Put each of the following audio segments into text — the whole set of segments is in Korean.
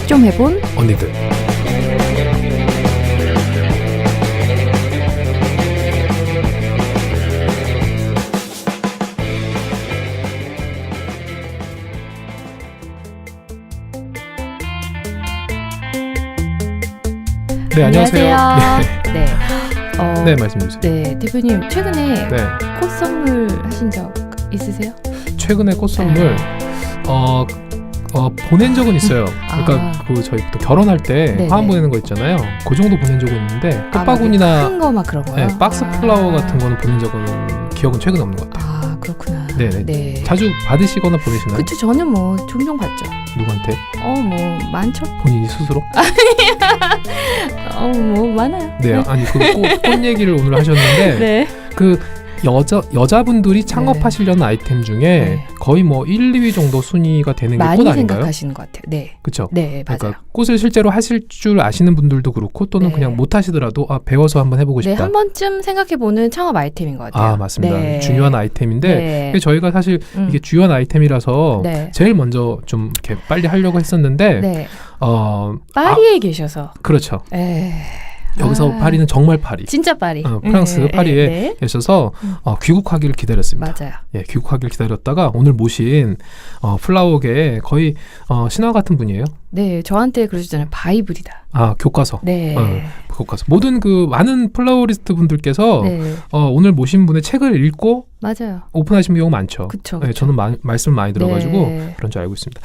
좀 해본 언니들. 네, 안녕하세요. 네. 네, 말씀 주세요. 네, 대표님 최근에 네, 꽃 선물 하신 적 있으세요? 최근에 꽃 선물 보낸 적은 있어요. 그러니까 아. 그 저희 또 결혼할 때 네네. 화환 보내는 거 있잖아요. 그 정도 보낸 적은 있는데 꽃바구니나 큰거 막 그런 거요? 네, 박스 플라워 같은 거는 보낸 적은 기억은 최근에 없는 것 같아요. 아, 그렇구나. 네네. 네. 자주 받으시거나 보내시나요? 그쵸, 저는 뭐 종종 받죠. 누구한테? 뭐 많죠? 본인이 스스로? 뭐 많아요. 네, 아니 그 꽃 얘기를 오늘 하셨는데 네. 그 여자분들이 창업하시려는 아이템 중에 네. 거의 뭐 1, 2위 정도 순위가 되는 게 꽃 많이 아닌가요? 생각하시는 것 같아요. 네. 그렇죠. 네, 맞아요. 그러니까 꽃을 실제로 하실 줄 아시는 분들도 그렇고 또는 네. 그냥 못 하시더라도 배워서 한번 해보고 네, 싶다. 한 번쯤 생각해보는 창업 아이템인 것 같아요. 맞습니다. 네. 중요한 아이템인데 네. 저희가 사실 이게 중요한 아이템이라서 네. 제일 먼저 좀 이렇게 빨리 하려고 했었는데 네. 아, 파리에 계셔서. 그렇죠. 에이. 여기서 파리는 정말 파리. 진짜 파리. 프랑스 파리에 계셔서 귀국하기를 기다렸습니다. 맞아요. 예, 귀국하기를 기다렸다가 오늘 모신 플라워계의 거의 신화 같은 분이에요. 네, 저한테 그러시잖아요. 바이블이다. 교과서. 네. 교과서. 모든 그 많은 플라워리스트 분들께서 네. 오늘 모신 분의 책을 읽고 맞아요. 오픈하시는 경우 많죠. 그쵸. 네, 저는 말씀을 많이 들어가지고 네. 그런 줄 알고 있습니다.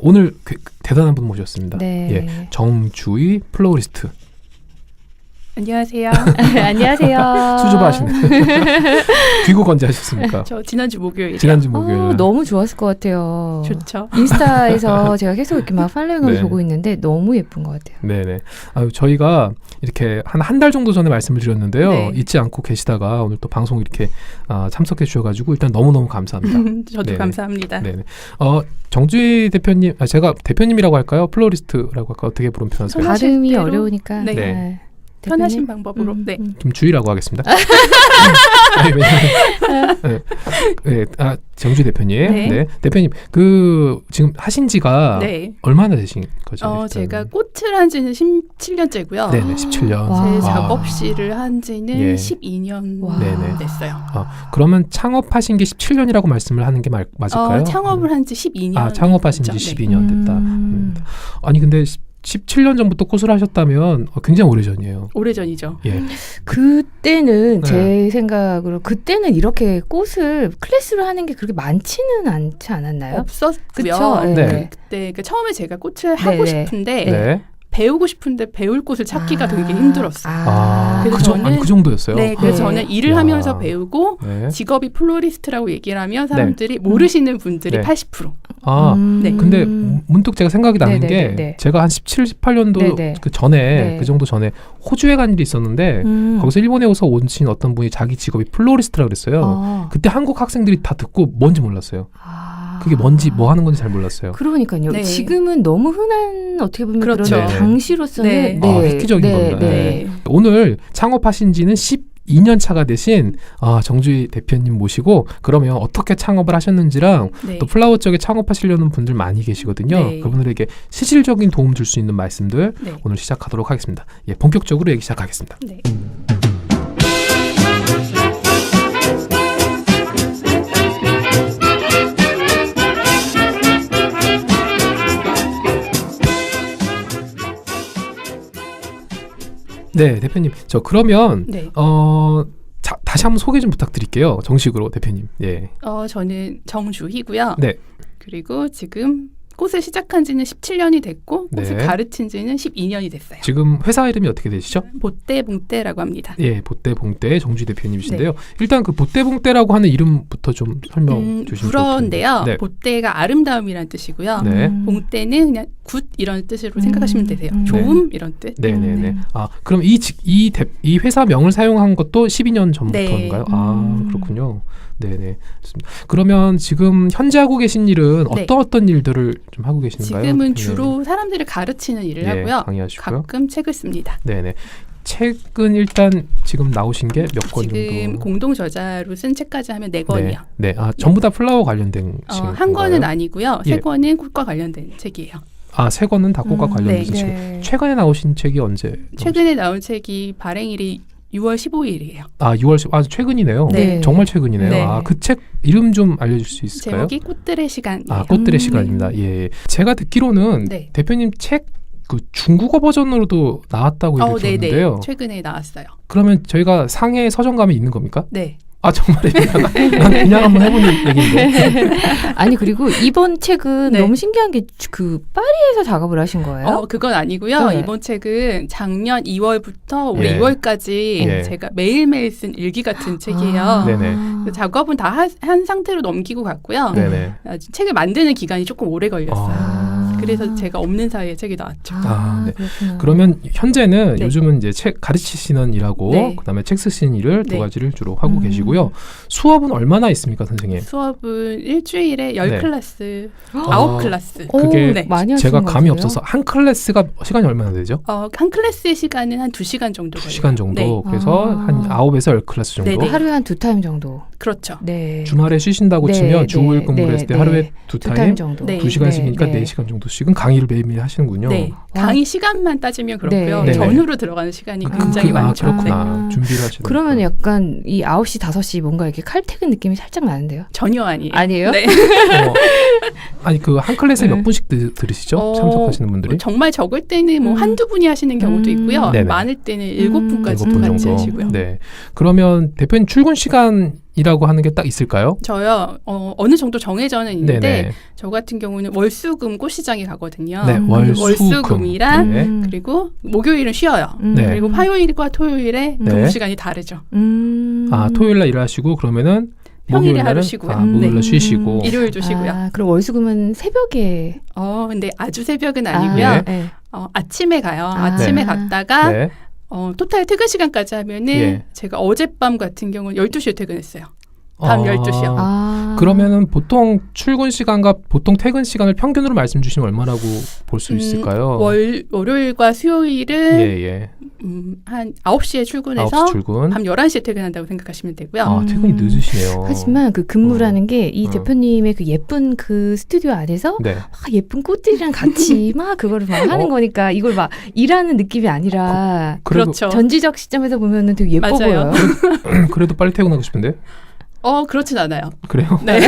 오늘 대단한 분 모셨습니다. 네. 예, 정주희 플라워리스트. 안녕하세요. 안녕하세요. 수줍어하시네. 귀국 언제 하셨습니까? 저 지난주 목요일이요. 지난주 목요일. 너무 좋았을 것 같아요. 좋죠. 인스타에서 제가 계속 이렇게 막 팔로잉을 네. 보고 있는데 너무 예쁜 것 같아요. 네네. 저희가 이렇게 한 달 정도 전에 말씀을 드렸는데요. 네. 잊지 않고 계시다가 오늘 또 방송 이렇게 참석해 주셔가지고 일단 너무너무 감사합니다. 저도 네네. 감사합니다. 네네. 정주희 대표님, 제가 대표님이라고 할까요? 플로리스트라고 할까요? 어떻게 부르면 편하세요? 편하실 발음이 대로. 어려우니까. 네. 네. 편하신 방법으로. 네. 김주희라고 하겠습니다. 네, 정주희 대표님. 네. 네. 대표님, 지금 하신 지가 네. 얼마나 되신 거죠? 일단은? 제가 꽃을 한 지는 17년째고요. 네네, 17년. 와. 제 작업실을 한 지는 예. 12년 와. 네네. 됐어요. 그러면 창업하신 게 17년이라고 말씀을 하는 게 맞을까요? 창업을 한 지 12년. 창업하신 지 됐죠. 12년 됐다. 아니 근데 17년 전부터 꽃을 하셨다면 굉장히 오래전이에요. 오래전이죠. 예. 그때는 네. 제 생각으로 그때는 이렇게 꽃을 클래스로 하는 게 그렇게 많지는 않지 않았나요? 없었고요. 그쵸? 네. 그때 처음에 제가 꽃을 하고 네네. 싶은데 네. 배우고 싶은데 배울 꽃을 찾기가 되게 힘들었어요. 그래서 그 정도였어요. 네, 그래서 네. 저는 일을 야. 하면서 배우고 네. 직업이 플로리스트라고 얘기를 하면 사람들이 모르시는 분들이 네. 80%. 네. 근데 문득 제가 생각이 나는 네네네네. 게 제가 한 17, 18년도 네네. 그 전에 네. 그 정도 전에 호주에 간 일이 있었는데 거기서 일본에 와서 오신 어떤 분이 자기 직업이 플로리스트라고 그랬어요. 그때 한국 학생들이 다 듣고 뭔지 몰랐어요. 그게 뭔지 뭐 하는 건지 잘 몰랐어요. 그러니까요. 네. 지금은 너무 흔한 어떻게 보면 그렇죠. 그런 네. 당시로서는 네. 획기적인 겁니다. 네. 오늘 창업하신 지는 12년 차가 되신 정주희 대표님 모시고 그러면 어떻게 창업을 하셨는지랑 네. 또 플라워 쪽에 창업하시려는 분들 많이 계시거든요. 네. 그분들에게 실질적인 도움 줄 수 있는 말씀들 네. 오늘 시작하도록 하겠습니다. 예, 본격적으로 얘기 시작하겠습니다. 네. 네, 대표님. 그러면 네. 다시 한번 소개 좀 부탁드릴게요. 정식으로 대표님. 예. 저는 정주희고요. 네. 그리고 지금 꽃을 시작한 지는 17년이 됐고 꽃을 네. 가르친 지는 12년이 됐어요. 지금 회사 이름이 어떻게 되시죠? 보떼봉떼라고 합니다. 예, 보떼봉떼 정주희 대표님이신데요. 일단 그 보떼봉떼라고 하는 이름부터 좀 설명 주시면 불어인데요. 네. 보떼가 아름다움이란 뜻이고요. 네. 봉떼는 그냥 굿 이런 뜻으로 생각하시면 되세요. 네. 좋음 이런 뜻. 네네네. 그럼 이 회사명을 사용한 것도 12년 전부터인가요? 네. 그렇군요. 네네. 좋습니다. 그러면 지금 현재 하고 계신 일은 네. 어떤 일들을 좀 하고 계시는가요? 지금은 네. 주로 사람들을 가르치는 일을 예, 하고요. 강의하시고요. 가끔 책을 씁니다. 네네. 책은 일단 지금 나오신 게 몇 권 정도? 지금 공동 저자로 쓴 책까지 하면 4권이요. 네. 전부 다 플라워 관련된 한 권은 아니고요. 예. 3권은 꽃과 관련된 책이에요. 새 거는 다 꽃과 관련된 책. 네. 최근에 나오신 책이 언제? 최근에 나온 책이 발행일이 6월 15일이에요. 6월 10일. 최근이네요. 네. 정말 최근이네요. 네. 그 책 이름 좀 알려줄 수 있을까요? 제목이 꽃들의 시간이에요. 꽃들의 시간입니다. 예. 제가 듣기로는 네. 대표님 책 그 중국어 버전으로도 나왔다고 얘기 들었는데요. 네네. 최근에 나왔어요. 그러면 저희가 상해 서점감에 있는 겁니까? 네. 정말입니다. 난 그냥 한번 해보는 얘기인데. 아니 그리고 이번 책은 네. 너무 신기한 게 그 파리에서 작업을 하신 거예요? 그건 아니고요. 네. 이번 책은 작년 2월부터 올해 예. 2월까지 예. 제가 매일매일 쓴 일기 같은 책이에요. 네네. 그 작업은 다 한 상태로 넘기고 갔고요. 네네. 책을 만드는 기간이 조금 오래 걸렸어요. 아. 그래서 제가 없는 사이에 책이 나왔죠. 네. 그렇구나. 그러면 현재는 네. 요즘은 이제 책 가르치시는 일하고 네. 그다음에 책 쓰시는 일을 두 네. 가지를 주로 하고 계시고요. 수업은 얼마나 있습니까, 선생님? 수업은 일주일에 10클래스, 아. 9클래스. 그게 네. 많이 하시는 제가 감이 거세요? 없어서 한 클래스가 시간이 얼마나 되죠? 한 클래스의 시간은 한 2시간 정도 걸려요. 2시간 정도. 네. 그래서 아. 한 9에서 10클래스 정도. 네네. 하루에 한 2타임 정도. 그렇죠. 네. 주말에 쉬신다고 네, 치면 네, 주 5일 근무를 네, 했을 때 네. 하루에 2타임, 정도. 네. 2시간씩이니까 네, 네. 4시간 정도씩은 강의를 매일매일 하시는군요. 네. 강의 시간만 따지면 그렇고요. 네. 전후로 들어가는 시간이 굉장히 많죠. 그렇구나. 네. 준비를 하시는 그러면 약간 이 9시, 5시 뭔가 이렇게 칼퇴근 느낌이 살짝 나는데요? 전혀 아니에요. 아니에요? 네. 아니 그 한 클래스에 네. 몇 분씩 들으시죠? 어, 참석하시는 분들이? 정말 적을 때는 뭐 한두 분이 하시는 경우도 있고요. 네네. 많을 때는 7분까지도 7분 같이 정도. 하시고요. 네. 그러면 대표님 출근 시간이라고 하는 게 딱 있을까요? 저요. 어느 정도 정해져는 있는데 네네. 저 같은 경우는 월수금 꽃시장에 가거든요. 네, 월수금이랑 네. 그리고 목요일은 쉬어요. 네. 그리고 화요일과 토요일에 네. 근무 시간이 다르죠. 토요일 날 일하시고 그러면은 평일에 목요일 하루 날은 쉬고요. 목요일 날 네. 쉬시고. 일요일도 쉬고요. 그럼 월수금은 새벽에. 근데 아주 새벽은 아니고요. 네. 아침에 가요. 아. 아침에 네. 갔다가 네. 토탈 퇴근 시간까지 하면은 예. 제가 어젯밤 같은 경우는 12시에 퇴근했어요. 밤 12시요. 그러면은 보통 출근 시간과 보통 퇴근 시간을 평균으로 말씀 주시면 얼마라고 볼 수 있을까요? 월요일과 수요일은 예. 한 9시에 출근해서 9시 출근. 밤 11시에 퇴근한다고 생각하시면 되고요. 퇴근이 늦으시네요. 하지만 그 근무라는 게 이 어. 대표님의 그 예쁜 그 스튜디오 안에서 네. 예쁜 꽃들이랑 같이 막 그거를 막 하는 거니까 이걸 막 일하는 느낌이 아니라 그래도 그렇죠. 전지적 시점에서 보면은 되게 예뻐 맞아요. 보여요. 그래도 빨리 퇴근하고 싶은데. 그렇진 않아요. 그래요? 네.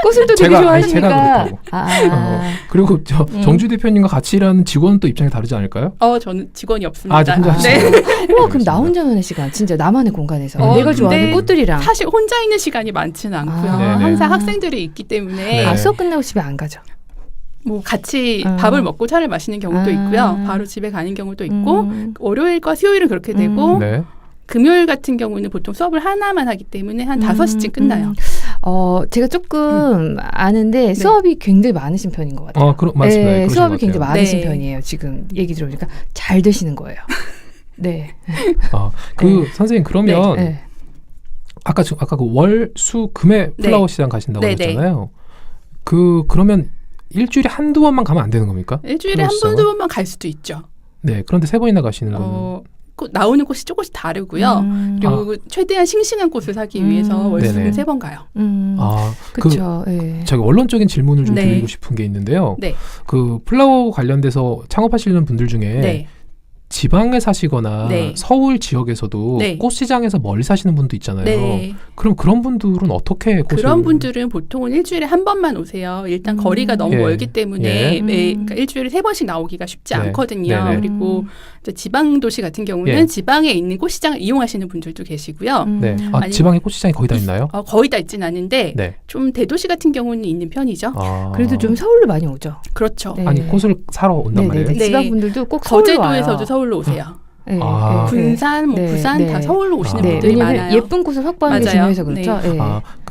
꽃을 또 되게 제가 좋아하시니까. 그렇다고. 아. 그리고 정주 대표님과 같이 일하는 직원은 또 입장이 다르지 않을까요? 저는 직원이 없습니다. 이제 혼자 네. 하시는 거예요? 우와, 그럼 나 혼자만의 시간, 진짜 나만의 공간에서 내가 근데 좋아하는 꽃들이랑. 사실 혼자 있는 시간이 많지는 않고요. 아. 네네. 항상 학생들이 있기 때문에 네. 수업 끝나고 집에 안 가죠. 뭐 같이 아. 밥을 먹고 차를 마시는 경우도 아. 있고요. 바로 집에 가는 경우도 있고 월요일과 수요일은 그렇게 되고 네. 금요일 같은 경우는 보통 수업을 하나만 하기 때문에 한 5시쯤 끝나요. 제가 조금 아는데 수업이 굉장히 많으신 편인 것 같아요. 맞습니다. 네, 수업이 것 굉장히 같아요. 많으신 네. 편이에요. 지금 얘기 들어보니까 잘 되시는 거예요. 네. 선생님 그러면 네. 아까 그 월, 수, 금에 플라워 시장 가신다고 네네. 하셨잖아요. 그러면 일주일에 한두 번만 가면 안 되는 겁니까? 일주일에 플라워 한 시장은? 번, 두 번만 갈 수도 있죠. 네. 그런데 세 번이나 가시는 거는 나오는 곳이 조금씩 다르고요. 그리고 최대한 싱싱한 꽃을 사기 위해서 월수금 네네. 3번 가요. 그렇죠. 네. 제가 원론적인 질문을 좀 네. 드리고 싶은 게 있는데요. 네. 그 플라워 관련돼서 창업하시는 분들 중에 네. 지방에 사시거나 네. 서울 지역에서도 네. 꽃시장에서 멀리 사시는 분도 있잖아요. 네. 그럼 그런 분들은 어떻게 꽃을 그런 분들은 보통은 일주일에 한 번만 오세요. 일단 거리가 너무 예. 멀기 때문에 예. 그러니까 일주일에 3번씩 나오기가 쉽지 네. 않거든요. 네네. 그리고 이제 지방 도시 같은 경우는 예. 지방에 있는 꽃시장을 이용하시는 분들도 계시고요. 네. 아니, 지방에 꽃시장이 거의 다 있나요? 거의 다 있진 않은데 네. 좀 대도시 같은 경우는 있는 편이죠. 그래도 좀 서울로 많이 오죠. 그렇죠. 네. 아니 꽃을 사러 온단 말이에요. 네. 지방 분들도 꼭 서울로 와요. 거제도에서도 서울로 오세요. 네, 아. 군산, 뭐 네, 부산 네. 다 서울로 오시는 네, 분들이 왜냐면 많아요. 예쁜 꽃을 확보하는 게 맞아요. 중요해서 그렇죠. 네.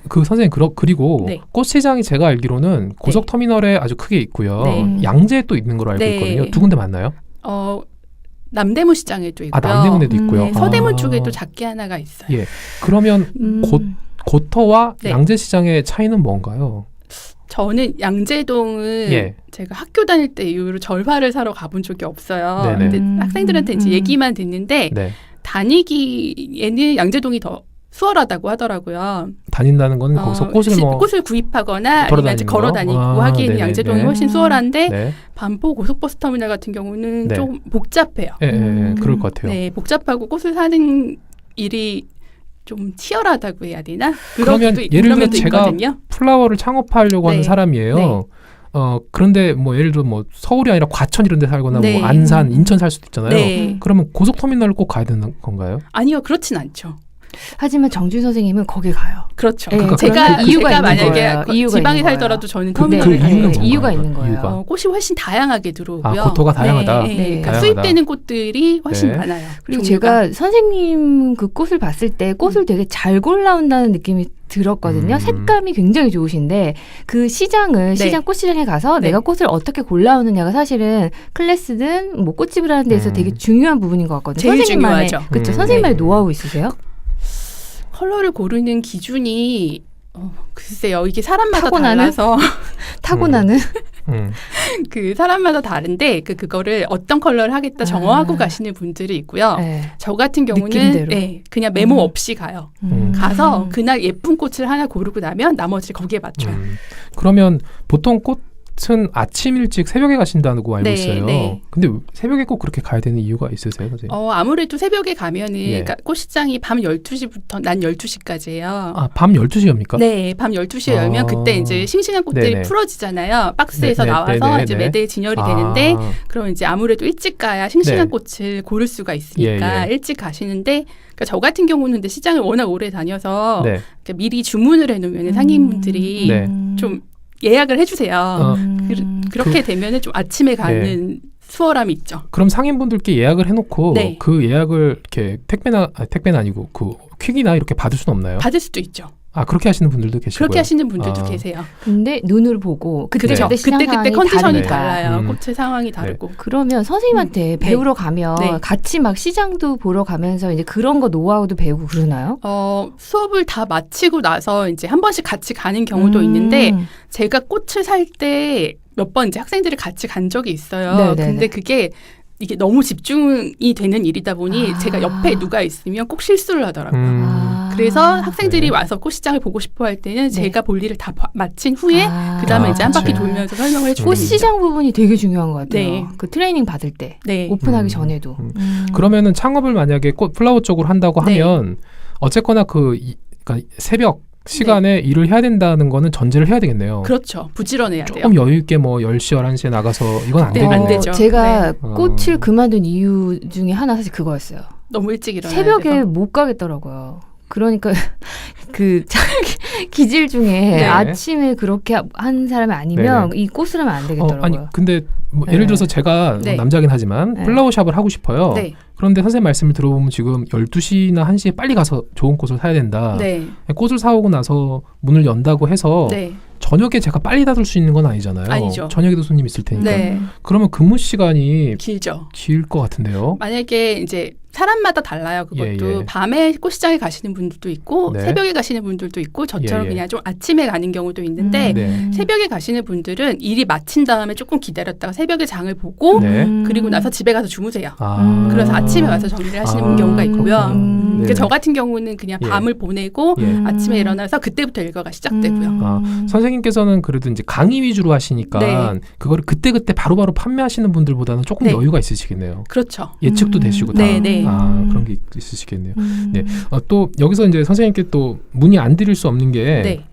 그 선생님 그리고 네. 꽃시장이 제가 알기로는 고속터미널에 아주 크게 있고요. 네. 양재에 또 있는 걸로 알고 네. 있거든요. 두 군데 맞나요? 남대문 시장에도 있고요. 남대문에도 있고요. 네, 서대문 아. 쪽에도 작게 하나가 있어요. 예. 그러면 고터와 네. 양재시장의 차이는 뭔가요? 저는 양재동은 예. 제가 학교 다닐 때 이후로 절화를 사러 가본 적이 없어요. 네네. 근데 학생들한테 이제 얘기만 듣는데 네. 다니기에는 양재동이 더 수월하다고 하더라고요. 다닌다는 건 거기서 꽃을 꽃을 구입하거나 아니면 이제 걸어다니고 하기에는 양재동이 훨씬 수월한데 네. 반포 고속버스터미널 같은 경우는 네. 좀 복잡해요. 그럴 것 같아요. 네, 복잡하고 꽃을 사는 일이 좀 치열하다고 해야 되나? 그러면 예를 들어 제가 있거든요. 플라워를 창업하려고 하는 네. 사람이에요. 네. 그런데 뭐 예를 들어 뭐 서울이 아니라 과천 이런 데 살거나 네. 뭐 안산, 인천 살 수도 있잖아요. 네. 그러면 고속터미널을 꼭 가야 되는 건가요? 아니요, 그렇진 않죠. 하지만 정준 선생님은 거기 가요. 그렇죠. 네, 그러니까 제가 이유가 있는 만약에 거예요. 이유가 지방에 있는 살더라도 저는 그 터미널을 이유는 가요. 뭔가요? 이유가 있는 거예요. 이유가? 꽃이 훨씬 다양하게 들어오고요. 고토가 다양하다. 네, 네. 그러니까 다양하다. 수입되는 꽃들이 훨씬 네. 많아요. 그리고 종류가. 제가 선생님 그 꽃을 봤을 때 꽃을 되게 잘 골라온다는 느낌이 들었거든요. 색감이 굉장히 좋으신데 그 시장을 네. 꽃 시장에 가서 네. 내가 꽃을 어떻게 골라오느냐가 사실은 클래스든 뭐 꽃집을 하는 데서 되게 중요한 부분인 것 같거든요. 제일 선생님만의, 중요하죠. 그렇죠. 네. 선생님만의 노하우 있으세요? 컬러를 고르는 기준이 글쎄요. 이게 사람마다 타고나는? 달라서 타고나는 그 사람마다 다른데 그거를 어떤 컬러를 하겠다 정하고 가시는 분들이 있고요. 네. 저 같은 경우는 느낌대로. 네, 그냥 메모 없이 가요. 가서 그날 예쁜 꽃을 하나 고르고 나면 나머지를 거기에 맞춰요. 그러면 보통 꽃은 아침 일찍 새벽에 가신다고 알고 네, 있어요. 네. 근데 새벽에 꼭 그렇게 가야 되는 이유가 있으세요, 선생님? 아무래도 새벽에 가면은 예. 그러니까 꽃시장이 밤 12시부터 낮 12시까지예요. 밤 12시입니까? 네, 밤 12시에 열면 그때 이제 싱싱한 꽃들이 네네. 풀어지잖아요. 박스에서 네, 네, 나와서 네, 네, 이제 네. 매대에 진열이 되는데 그럼 이제 아무래도 일찍 가야 싱싱한 네. 꽃을 고를 수가 있으니까 예, 예. 일찍 가시는데 그러니까 저 같은 경우는 근데 시장을 워낙 오래 다녀서 네. 그러니까 미리 주문을 해놓으면 상인분들이 네. 좀 예약을 해주세요. 음. 그렇게 되면은 좀 아침에 가는 수월함이 있죠. 그럼 상인분들께 예약을 해놓고 네. 그 예약을 이렇게 택배는 아니고 그 퀵이나 이렇게 받을 수는 없나요? 받을 수도 있죠. 그렇게 하시는 분들도 계시고요. 그렇게 하시는 분들도 계세요. 근데 눈을 보고 그렇죠. 그때 시장 그때 상황이 컨디션이 다르니까. 달라요. 꽃의 상황이 다르고. 그러면 선생님한테 배우러 가면 네. 같이 막 시장도 보러 가면서 이제 그런 거 노하우도 배우고 그러나요? 수업을 다 마치고 나서 이제 한 번씩 같이 가는 경우도 있는데 제가 꽃을 살 때 몇 번 이제 학생들이 같이 간 적이 있어요. 네네네. 근데 이게 너무 집중이 되는 일이다 보니 제가 옆에 누가 있으면 꼭 실수를 하더라고요. 그래서 학생들이 와서 꽃시장을 보고 싶어 할 때는 제가 볼 일을 다 마친 후에 그다음에 이제 한 바퀴 그치. 돌면서 설명을 해주고 꽃시장 부분이 되게 중요한 것 같아요. 네. 그 트레이닝 받을 때 네. 오픈하기 전에도. 그러면은 창업을 만약에 플라워 쪽으로 한다고 네. 하면 어쨌거나 그러니까 새벽 시간에 일을 해야 된다는 거는 전제를 해야 되겠네요. 그렇죠. 부지런해야 돼요. 조금 여유 있게 뭐 10시, 11시에 나가서 이건 안 네, 되겠네요. 안 되죠. 제가 네. 꽃을 그만둔 이유 중에 하나 사실 그거였어요. 너무 일찍 일어나야 새벽에 돼서. 못 가겠더라고요. 그러니까 그 기질 중에 네. 아침에 그렇게 한 사람이 아니면 네네. 이 꽃을 하면 안 되겠더라고요. 아니 근데 뭐 네. 예를 들어서 제가 네. 남자긴 하지만 네. 플라워샵을 하고 싶어요. 네. 그런데 선생님 말씀을 들어보면 지금 12시나 1시에 빨리 가서 좋은 꽃을 사야 된다. 네. 꽃을 사오고 나서 문을 연다고 해서 네. 저녁에 제가 빨리 닫을 수 있는 건 아니잖아요. 아니죠. 저녁에도 손님 있을 테니까. 네. 그러면 근무 시간이 길죠. 길 것 같은데요. 만약에 이제 사람마다 달라요. 그것도 예, 예. 밤에 꽃시장에 가시는 분들도 있고 네. 새벽에 가시는 분들도 있고 저처럼 예, 예. 그냥 좀 아침에 가는 경우도 있는데 네. 새벽에 가시는 분들은 일이 마친 다음에 조금 기다렸다가 새벽에 장을 보고 네. 그리고 나서 집에 가서 주무세요. 아. 그래서 아침에 와서 정리를 하시는 아. 경우가 있고요. 네. 그러니까 저 같은 경우는 그냥 예. 밤을 보내고 예. 아침에 일어나서 그때부터 일과가 시작되고요. 선생님께서는 그래도 이제 강의 위주로 하시니까 네. 그거를 그때그때 바로바로 판매하시는 분들보다는 조금 네. 여유가 있으시겠네요. 그렇죠. 예측도 되시고 다. 네, 네. 그런 게 있으시겠네요. 네. 또 여기서 이제 선생님께 또 문의 안 드릴 수 없는 게 네.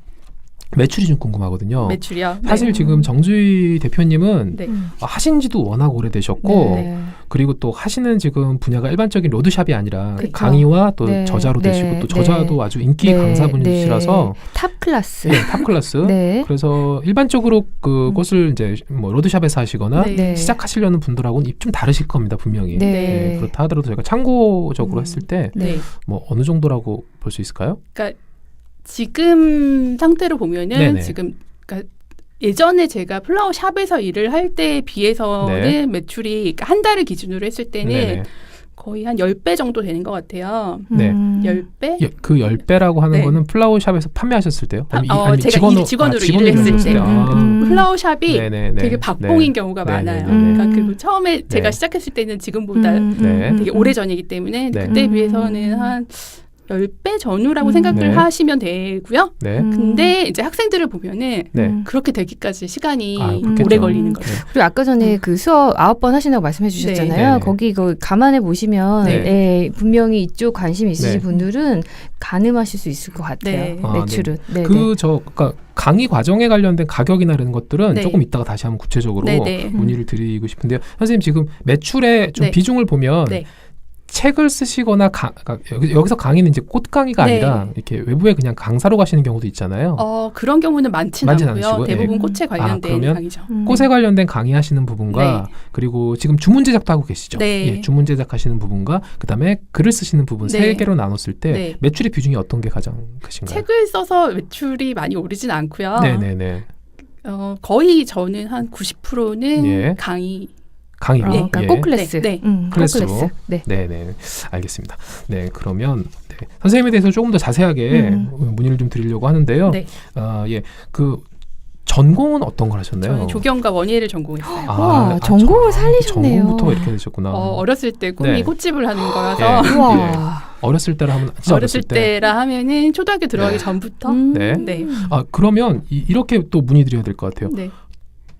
매출이 좀 궁금하거든요. 매출이요. 사실 네. 지금 정주희 대표님은 네. 하신 지도 워낙 오래되셨고 네. 그리고 또 하시는 지금 분야가 일반적인 로드샵이 아니라 그쵸. 강의와 또 네. 저자로 네. 되시고 또 저자도 네. 아주 인기 네. 강사분이시라서 탑 클래스. 네, 탑 클래스. 네. 그래서 일반적으로 그 꽃을 이제 뭐 로드샵에서 하시거나 네. 네. 시작하시려는 분들하고는 좀 다르실 겁니다, 분명히. 네. 네, 그렇다 하더라도 저희가 참고적으로 했을 때 네. 뭐 어느 정도라고 볼 수 있을까요? 그러니까 지금 상태로 보면은 네네. 지금 그러니까 예전에 제가 플라워 샵에서 일을 할 때에 비해서는 네. 매출이 그러니까 한 달을 기준으로 했을 때는 네네. 거의 한 10배 정도 되는 것 같아요. 네. 10배? 그 10배라고 하는 네. 거는 플라워샵에서 판매하셨을 때요? 아니면 제가 직원으로 일을 했을 때. 플라워 샵이 네네네. 되게 박봉인 경우가 네네네. 많아요. 그러니까 그리고 처음에 제가 네. 시작했을 때는 지금보다 네. 되게 오래 전이기 때문에 네. 그때에 비해서는 한 10배 전후라고 음. 생각을 네. 하시면 되고요. 네. 근데 이제 학생들을 보면은 네. 그렇게 되기까지 시간이 그렇겠죠. 오래 걸리는 거죠. 그리고 아까 전에 그 수업 9번 하신다고 말씀해 주셨잖아요. 네. 거기 그 감안해 보시면 네. 예, 분명히 이쪽 관심 있으신 네. 분들은 가늠하실 수 있을 것 같아요. 네. 매출은. 네. 그러니까 강의 과정에 관련된 가격이나 이런 것들은 네. 조금 이따가 다시 한번 구체적으로 네, 네. 문의를 드리고 싶은데요. 선생님 지금 매출의 좀 네. 비중을 보면 네. 책을 쓰시거나 그러니까 여기서 강의는 이제 꽃 강의가 네. 아니라 이렇게 외부에 그냥 강사로 가시는 경우도 있잖아요. 그런 경우는 많지는 많진 않고요. 않으시고, 대부분 예. 꽃에 관련된 그러면 강의죠. 꽃에 관련된 강의하시는 부분과 네. 그리고 지금 주문 제작도 하고 계시죠. 네. 예, 주문 제작하시는 부분과 그다음에 글을 쓰시는 부분 네. 세 개로 나눴을 때 네. 매출의 비중이 어떤 게 가장 크신가요? 책을 써서 매출이 많이 오르진 않고요. 네네네. 거의 저는 한 90%는 예. 강의로. 그러니까 예. 꽃클래스. 네, 클래스로. 꽃클래스. 네. 네네. 알겠습니다. 네, 그러면 네. 선생님에 대해서 조금 더 자세하게 문의를 좀 드리려고 하는데요. 네. 예, 그 전공은 어떤 걸 하셨나요? 저는 조경과 원예를 전공했어요. 와, 전공을 살리셨네요. 전공부터 이렇게 되셨구나. 어렸을 때 꿈이 네. 꽃집을 하는 거라서 예. 와. 어렸을 때라 하면 진짜 어렸을 때라 하면은 초등학교 들어가기 네. 전부터 네. 네. 그러면 이렇게 또 문의드려야 될 것 같아요. 네.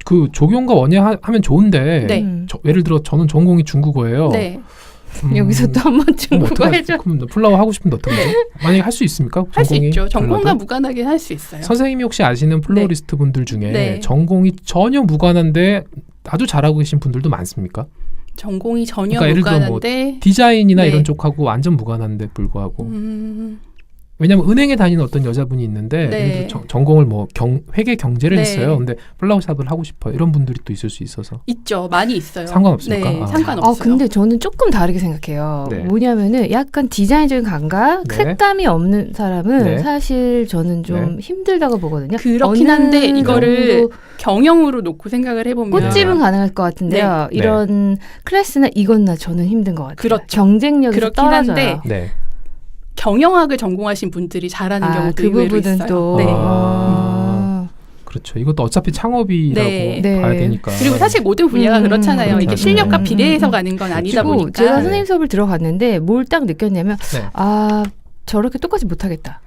그 조경과 원예 하면 좋은데 네. 예를 들어 저는 전공이 중국어예요. 네. 여기서 또 한번 중국어 해줘. 그럼 플라워 하고 싶은데 어떻게 하죠? 만약에 할 수 있습니까? 할 수 전공이 있죠. 전공과 달라도? 무관하게 할 수 있어요. 선생님이 혹시 아시는 플로리스트 분들 중에 네. 전공이 전혀 무관한데 아주 잘하고 계신 분들도 많습니까? 전공이 전혀 그러니까 예를 들어 뭐 무관한데 디자인이나 네. 이런 쪽하고 완전 무관한데 불구하고 음, 왜냐하면 은행에 다니는 어떤 여자분이 있는데 네. 예를 들어 전공을 뭐 회계 경제를 네. 했어요. 근데 플라워샵을 하고 싶어요. 이런 분들이 또 있을 수 있어서 있죠. 많이 있어요. 상관없습니까? 네, 아. 상관없어요. 근데 저는 조금 다르게 생각해요. 네. 뭐냐면은 약간 디자인적인 감각, 네. 색감이 없는 사람은 네. 사실 저는 좀 힘들다고 보거든요. 그렇긴 어느 한데 이거를 정도 경영으로 놓고 생각을 해보면 꽃집은 가능할 것 같은데요. 네. 이런 클래스나 이거나 저는 힘든 것 같아요. 그렇죠. 경쟁력이 그렇긴 떨어져요. 한데 네. 경영학을 전공하신 분들이 잘하는 경우도 그 의외로 부분은 있어요. 또 네. 그렇죠. 이것도 어차피 창업이라고 네. 봐야 네. 되니까. 그리고 사실 모든 분야가 그렇잖아요. 이게 그렇죠. 실력과 음. 비례해서 가는 건 아니다 그리고 보니까. 제가 네. 선생님 수업을 들어갔는데 뭘 딱 느꼈냐면 네. 저렇게 똑같이 못하겠다.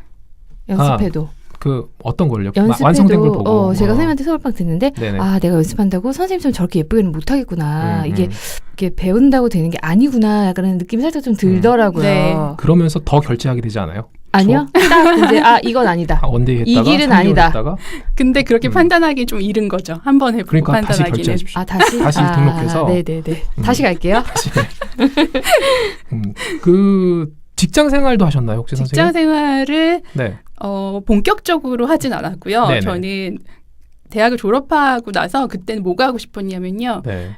연습해도. 그 어떤 걸요? 연습해도 완성된 걸 보고. 제가 선생님한테 수업방 듣는데 네네. 내가 연습한다고 선생님처럼 저렇게 예쁘게는 못하겠구나. 이게 음. 배운다고 되는 게 아니구나. 약간 느낌이 살짝 좀 들더라고요. 네. 그러면서 더 결제하게 되지 않아요? 아니요. 딱 이제 이건 아니다. 원데이 했다가 이 길은 3개월 아니다. 했다가 근데 그렇게 판단하기 좀 이른 거죠. 한 번 해보고 그러니까 다시 판단하기는. 결제해 주십시오. 다시? 다시 등록해서. 네네네. 다시 갈게요. 그 직장 생활도 하셨나요, 혹시 직장 선생님? 생활을 네. 본격적으로 하진 않았고요. 네네. 저는 대학을 졸업하고 나서 그때는 뭐가 하고 싶었냐면요. 네.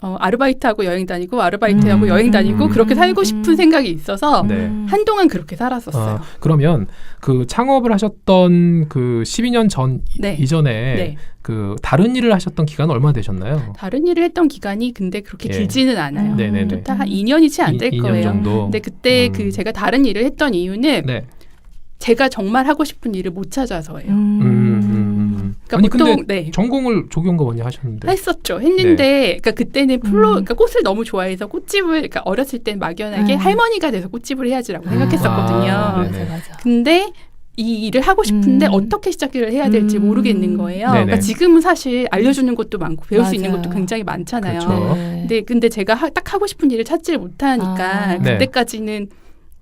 아르바이트하고 여행 다니고 아르바이트하고 여행 다니고 음. 그렇게 살고 싶은 생각이 있어서 네. 한동안 그렇게 살았었어요. 그러면 그 창업을 하셨던 그 12년 전 네. 이전에 네. 그 다른 일을 하셨던 기간은 얼마나 되셨나요? 다른 일을 했던 기간이 근데 그렇게 예. 길지는 않아요. 네네네. 한 2년이 채 안 될 2년 거예요. 정도. 근데 그때 그 제가 다른 일을 했던 이유는 네. 제가 정말 하고 싶은 일을 못 찾아서예요. 그러니까 아니 보통 근데 전공을 조경과 원예 하셨는데. 했었죠. 했는데 그러니까 그때는 그러니까 꽃을 너무 좋아해서 꽃집을 그러니까 어렸을 땐 막연하게 할머니가 돼서 꽃집을 해야지라고 생각했었거든요. 네네. 맞아. 근데 이 일을 하고 싶은데 어떻게 시작을 해야 될지 모르겠는 거예요. 네네. 그러니까 지금은 사실 알려주는 것도 많고 배울 수 있는 맞아요. 것도 굉장히 많잖아요. 그렇죠. 근데 제가 딱 하고 싶은 일을 찾지를 못하니까 네. 그때까지는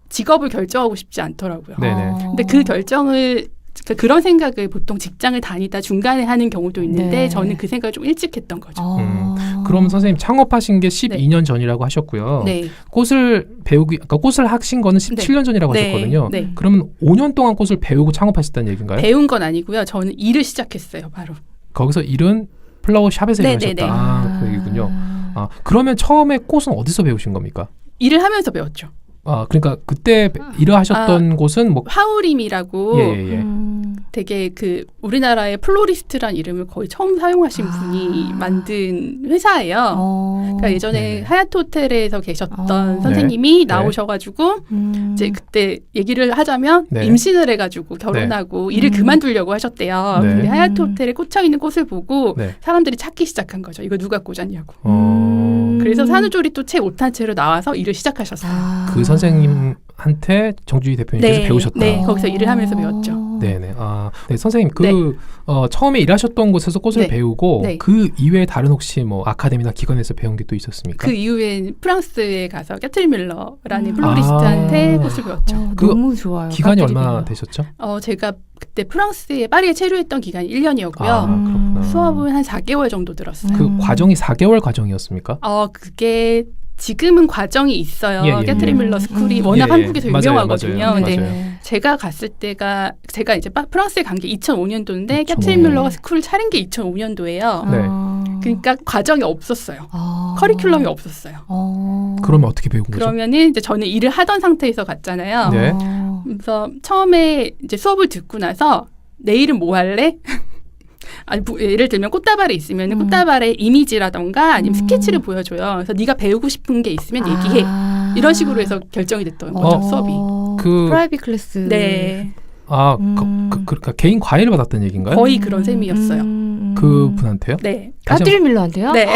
직업을 결정하고 싶지 않더라고요. 네네. 근데 그 결정을 그러니까 그런 생각을 보통 직장을 다니다 중간에 하는 경우도 있는데 네. 저는 그 생각을 좀 일찍 했던 거죠. 그럼 선생님 창업하신 게 12년 전이라고 하셨고요. 네. 꽃을 그러니까 꽃을 하신 거는 17년 전이라고 네. 하셨거든요. 네. 그러면 5년 동안 꽃을 배우고 창업하셨다는 얘기인가요? 배운 건 아니고요. 저는 일을 시작했어요. 바로. 거기서 일은 플라워 샵에서 네네네. 일하셨다. 그 얘기군요. 그러면 처음에 꽃은 어디서 배우신 겁니까? 일을 하면서 배웠죠. 그러니까 그때 일을 하셨던 곳은 뭐 하우림이라고 예. 되게 그 우리나라의 플로리스트란 이름을 거의 처음 사용하신 분이 만든 회사예요. 그러니까 예전에 네네. 하얏트 호텔에서 계셨던 네. 선생님이 네. 나오셔가지고 이제 그때 얘기를 하자면 네. 임신을 해가지고 결혼하고 일을 그만두려고 하셨대요. 네. 근데 하얏트 호텔에 꽂혀 있는 꽃을 보고 네. 사람들이 찾기 시작한 거죠. 이거 누가 꽂았냐고. 어, 그래서 산후조리 또 채 못한 채로 나와서 일을 시작하셨어요. 그 선생님 한테 정주희 대표님께서 네, 배우셨다. 네, 거기서 일을 하면서 배웠죠. 네네. 네, 선생님 네. 처음에 일하셨던 곳에서 꽃을 네. 배우고 네. 그 이외에 다른 혹시 뭐 아카데미나 기관에서 배운 게 또 있었습니까? 그 이후엔 프랑스에 가서 캐트린 밀러라는 플로리스트한테 꽃을 배웠죠. 그 너무 좋아요. 기간이 까투리 얼마나 밀러. 되셨죠? 제가 그때 프랑스에 파리에 체류했던 기간이 1년이었고요. 그렇구나. 수업은 한 4개월 정도 들었어요. 그 과정이 4개월 과정이었습니까? 그게 지금은 과정이 있어요. 예, 예, 캐트린 예. 밀러 스쿨이 워낙 예, 예. 한국에서 맞아요, 유명하거든요. 맞아요. 근데 맞아요. 제가 갔을 때가 제가 이제 프랑스에 간 게 2005년도인데 2005 캐트린 밀러가 스쿨을 차린 게 2005년도예요. 네. 그러니까 과정이 없었어요. 커리큘럼이 없었어요. 그러면 어떻게 배운 거죠? 그러면은 이제 저는 일을 하던 상태에서 갔잖아요. 네. 그래서 처음에 이제 수업을 듣고 나서 내일은 뭐 할래? 아니, 예를 들면 꽃다발이 있으면 꽃다발의 이미지라던가 아니면 스케치를 보여줘요. 그래서 네가 배우고 싶은 게 있으면 얘기해. 이런 식으로 해서 결정이 됐던 거죠, 수업이. 그 프라이빗 클래스. 네. 그러니까 개인 과외를 받았던 얘기인가요? 거의 그런 셈이었어요. 그 분한테요? 네. 까투리 밀러한테요? 네.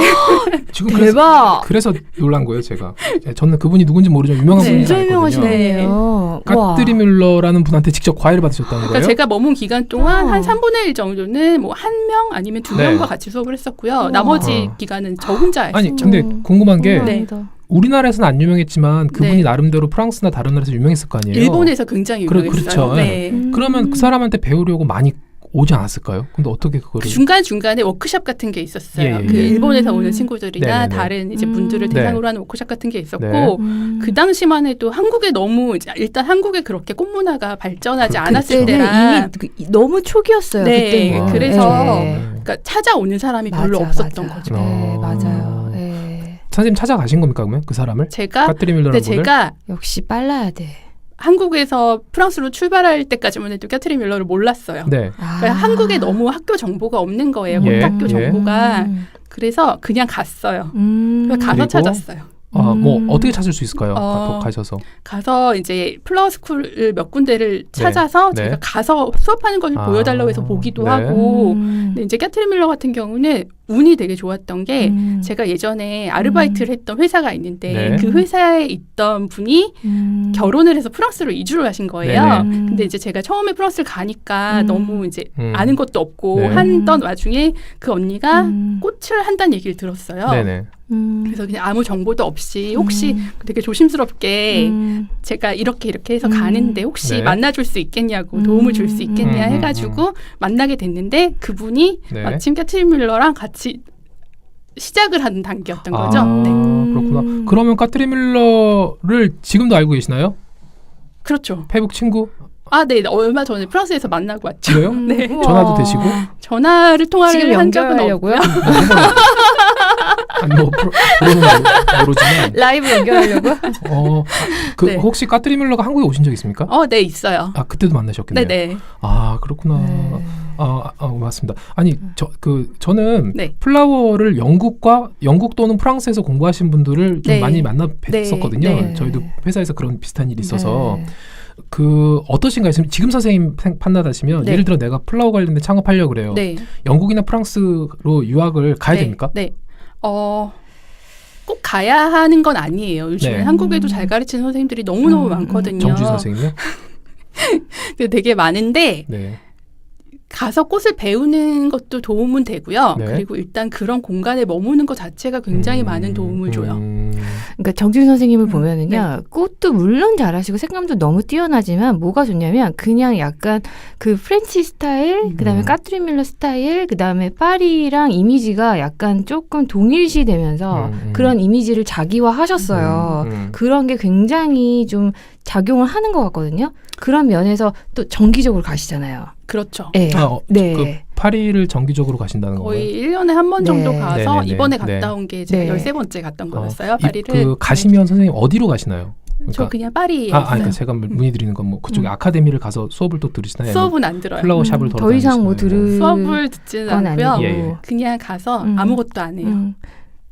지금 대박. 그래서 놀란 거예요, 제가. 저는 그분이 누군지 모르지만 유명한 네. 분인 줄 진짜 유명하신 알거든요. 분이에요. 까투리 밀러라는 분한테 직접 과외를 받으셨다는 그러니까 거예요? 제가 머문 기간 동안 한 3분의 1 정도는 뭐 1명 아니면 2명과 같이 수업을 했었고요. 나머지 기간은 저 혼자 했어요. 아니, 근데 궁금한 게 네. 우리나라에서는 안 유명했지만 그분이 네. 나름대로 프랑스나 다른 나라에서 유명했을 거 아니에요? 일본에서 굉장히 유명했어요. 그렇죠. 네. 그러면 그 사람한테 배우려고 많이 오지 않았을까요? 근데 어떻게 그거를? 그 중간중간에 워크숍 같은 게 있었어요. 예, 예, 그 예. 일본에서 오는 친구들이나 네네네. 다른 이제 분들을 네. 대상으로 하는 워크숍 같은 게 있었고 네. 그 당시만 해도 한국에 너무 이제 일단 한국에 그렇게 꽃문화가 발전하지 그- 않았을 그때는 때라 이미 너무 초기였어요. 네, 그때는. 그래서 네. 그러니까 찾아오는 사람이 별로 맞아, 없었던 맞아. 거죠. 네, 맞아요. 네. 선생님 찾아가신 겁니까 그러면 그 사람을? 제가 까투리 밀러라는 근데 분을? 제가 역시 빨라야 돼. 한국에서 프랑스로 출발할 때까지만 해도 캐트린 밀러를 몰랐어요. 네. 그러니까 한국에 너무 학교 정보가 없는 거예요. 예, 꽃학교 예. 정보가. 그래서 그냥 갔어요. 그래서 가서 그리고? 찾았어요. 뭐 어떻게 찾을 수 있을까요? 가셔서. 가서 이제 플라워 스쿨을 몇 군데를 찾아서 네. 제가 가서 수업하는 걸 보여달라고 해서 보기도 네. 하고 근데 이제 캐트린 밀러 같은 경우는 운이 되게 좋았던 게 제가 예전에 아르바이트를 했던 회사가 있는데 네. 그 회사에 있던 분이 결혼을 해서 프랑스로 이주를 하신 거예요. 네네. 근데 이제 제가 처음에 프랑스를 가니까 너무 이제 아는 것도 없고 네. 하던 와중에 그 언니가 꽃을 한다는 얘기를 들었어요. 네네. 그래서 그냥 아무 정보도 없이 혹시 되게 조심스럽게 제가 이렇게 해서 가는데 혹시 네. 만나줄 수 있겠냐고 도움을 줄 수 있겠냐 해가지고 만나게 됐는데 그분이 네. 마침 캐트린 밀러랑 같이 시작을 하는 단계였던 거죠. 네. 그렇구나. 그러면 까투리 밀러를 지금도 알고 계시나요? 그렇죠. 페북 친구? 네. 얼마 전에 프랑스에서 만나고 왔죠. 그래요? 네. 전화도 되시고? 통화를 지금 한 적은 연결하려고요? 뭐 그러면 모르지만 라이브 연결하려고요? 네. 혹시 까투리 밀러가 한국에 오신 적 있습니까? 네, 있어요. 그때도 만나셨겠네요. 네네. 그렇구나. 네. 맞습니다. 아니, 저는 네. 플라워를 영국 또는 프랑스에서 공부하신 분들을 좀 네. 많이 만나 뵀었거든요. 네. 저희도 회사에서 그런 비슷한 일이 있어서. 네. 어떠신가요? 지금 선생님 판단하시면 네. 예를 들어 내가 플라워 관련된 창업하려고 그래요. 네. 영국이나 프랑스로 유학을 가야 네. 됩니까? 네. 꼭 가야 하는 건 아니에요. 요즘에 네. 한국에도 잘 가르치는 선생님들이 너무너무 많거든요. 정주희 선생님요? 되게 많은데 네. 가서 꽃을 배우는 것도 도움은 되고요. 네. 그리고 일단 그런 공간에 머무는 것 자체가 굉장히 많은 도움을 줘요. 그러니까 정주희 선생님을 보면은요, 네. 꽃도 물론 잘하시고 색감도 너무 뛰어나지만 뭐가 좋냐면 그냥 약간 그 프렌치 스타일, 그다음에 까투리 밀러 스타일, 그다음에 파리랑 이미지가 약간 조금 동일시 되면서 그런 이미지를 자기화하셨어요. 그런 게 굉장히 좀 작용을 하는 것 같거든요. 그런 면에서 또 정기적으로 가시잖아요. 그렇죠. 네. 네. 그 파리를 정기적으로 가신다는 건가요? 거의 1년에 한 번 정도 네. 가서 네네네. 이번에 네. 갔다 온 게 제가 네. 13번째 갔던 거였어요. 파리를. 가시면 선생님 어디로 가시나요? 저 그냥 파리에 그러니까 제가 문의드리는 건 뭐 그쪽에 아카데미를 가서 수업을 또 들으시나요? 수업은 안 들어요. 플라워 샵을 더 이상 뭐 수업을 듣지는 건 않고요. 아니고. 예. 그냥 가서 아무것도 안 해요.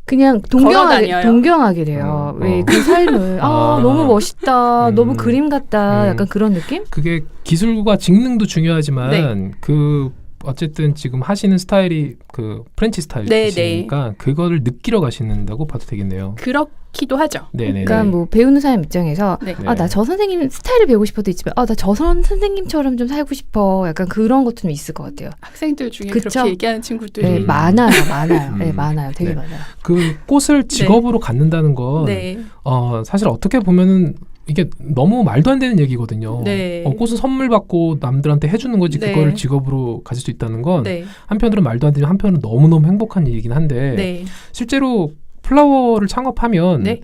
그냥 걸어다녀요. 동경하게 돼요. 왜 그 삶을 너무 멋있다, 너무 그림 같다, 약간 그런 느낌? 그게 기술과 직능도 중요하지만 네. 그 어쨌든 지금 하시는 스타일이 그 프렌치 스타일이시니까 그거를 느끼러 가시는다고 봐도 되겠네요. 그렇기도 하죠. 네네. 그러니까 뭐 배우는 사람 입장에서 네. 아, 나 저 선생님 스타일을 배우고 싶어도 있지만 아, 나 저 선생님처럼 좀 살고 싶어. 약간 그런 것도 좀 있을 것 같아요. 학생들 중에 그쵸? 그렇게 얘기하는 친구들이 네, 많아요. 네, 많아요. 되게 네. 많아요. 그 꽃을 직업으로 갖는다는 건 네. 사실 어떻게 보면은 이게 너무 말도 안 되는 얘기거든요. 네. 꽃은 선물 받고 남들한테 해주는 거지 네. 그거를 직업으로 가질 수 있다는 건 네. 한편으로는 말도 안 되지만 한편으로는 너무너무 행복한 일이긴 한데 네. 실제로 플라워를 창업하면 네.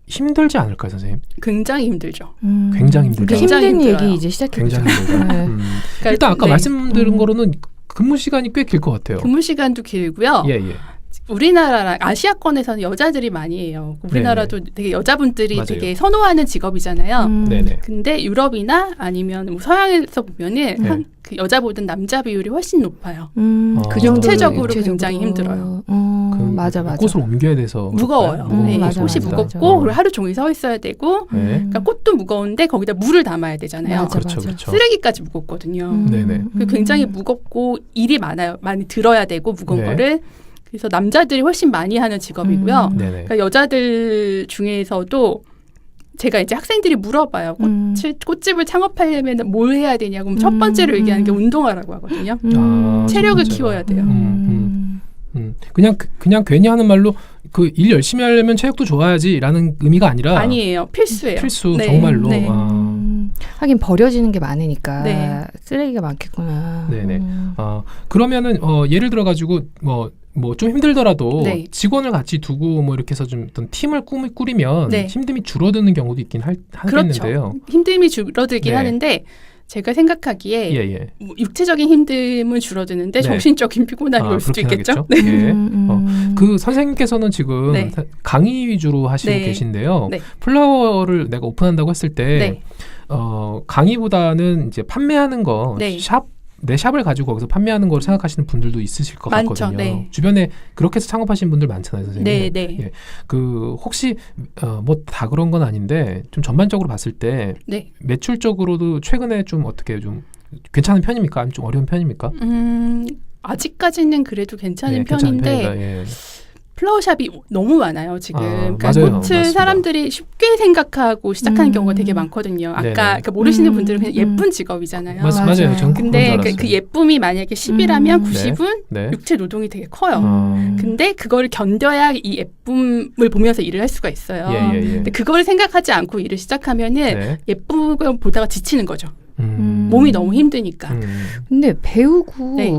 힘들지 않을까요, 선생님? 굉장히 힘들죠. 굉장히 힘들죠. 굉장히 힘든 힘들어요. 얘기 이제 시작해보죠. 굉장히 힘들죠. 네. 그러니까, 일단 아까 네. 말씀드린 거로는 근무 시간이 꽤 길 것 같아요. 근무 시간도 길고요. 예. 우리나라랑 아시아권에서는 여자들이 많이 해요. 우리나라도 되게 여자분들이 맞아요. 되게 선호하는 직업이잖아요. 네네. 근데 유럽이나 아니면 뭐 서양에서 보면은 네. 그 여자보다는 남자 비율이 훨씬 높아요. 그 정도 육체적으로 굉장히 힘들어요. 맞아. 꽃을 옮겨야 돼서 무거워요. 네, 맞아, 꽃이 맞아, 무겁고 맞아. 그리고 하루 종일 서 있어야 되고 네. 그러니까 꽃도 무거운데 거기다 물을 담아야 되잖아요. 맞아, 그렇죠, 맞아. 그렇죠. 쓰레기까지 무겁거든요. 네네. 굉장히 무겁고 일이 많아요. 많이 들어야 되고 무거운 네. 거를. 그래서 남자들이 훨씬 많이 하는 직업이고요. 네네. 그러니까 여자들 중에서도 제가 이제 학생들이 물어봐요. 꽃집을 창업하려면 뭘 해야 되냐고. 첫 번째로 얘기하는 게 운동하라고 하거든요. 체력을 첫 번째가. 키워야 돼요. 그냥 괜히 하는 말로 그 일 열심히 하려면 체력도 좋아야지라는 의미가 아니라 아니에요. 필수예요. 필수 네. 정말로. 네. 하긴 버려지는 게 많으니까 네. 쓰레기가 많겠구나. 네네. 그러면은 예를 들어 가지고 뭐 좀 힘들더라도 네. 직원을 같이 두고 뭐 이렇게 해서 좀 어떤 팀을 꾸리면 네. 힘듦이 줄어드는 경우도 있긴 하겠는데요. 그렇죠. 힘듦이 줄어들긴 네. 하는데 제가 생각하기에 예. 뭐 육체적인 힘듦은 줄어드는데 네. 정신적인 피곤함이 올 수도 그렇긴 있겠죠. 하겠죠. 예. 그 선생님께서는 지금 네. 강의 위주로 하시고 네. 계신데요. 네. 플라워를 내가 오픈한다고 했을 때 네. 강의보다는 이제 판매하는 거 네. 내 샵을 가지고 거기서 판매하는 걸 생각하시는 분들도 있으실 것 많죠. 같거든요. 네. 주변에 그렇게 해서 창업하시는 분들 많잖아요, 선생님. 네. 예. 그 혹시 뭐 다 그런 건 아닌데 좀 전반적으로 봤을 때 네. 매출적으로도 최근에 좀 어떻게 좀 괜찮은 편입니까? 아니면 좀 어려운 편입니까? 아직까지는 그래도 괜찮은 예, 편인데 괜찮은 편이다. 예. 플라워샵이 너무 많아요 지금. 그러니까 맞아요. 꽃을 맞습니다. 사람들이 쉽게 생각하고 시작하는 경우가 되게 많거든요. 아까 네네. 그러니까 모르시는 분들은 그냥 예쁜 직업이잖아요. 맞아요. 전 근데 그런 줄 그 알았어요. 예쁨이 만약에 10이라면 90은 네. 육체 노동이 되게 커요. 근데 그거를 견뎌야 이 예쁨을 보면서 일을 할 수가 있어요. 예. 근데 그거를 생각하지 않고 일을 시작하면은 네. 예쁜 걸 보다가 지치는 거죠. 음. 몸이 너무 힘드니까. 근데 배우고 네.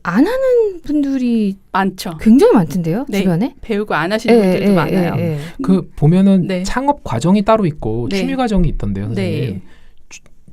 안 하는 분들이 많죠. 굉장히 많던데요, 네. 주변에? 배우고 안 하시는 분들도 많아요. 그 보면은 네. 창업 과정이 따로 있고 네. 취미 과정이 있던데요, 선생님. 네.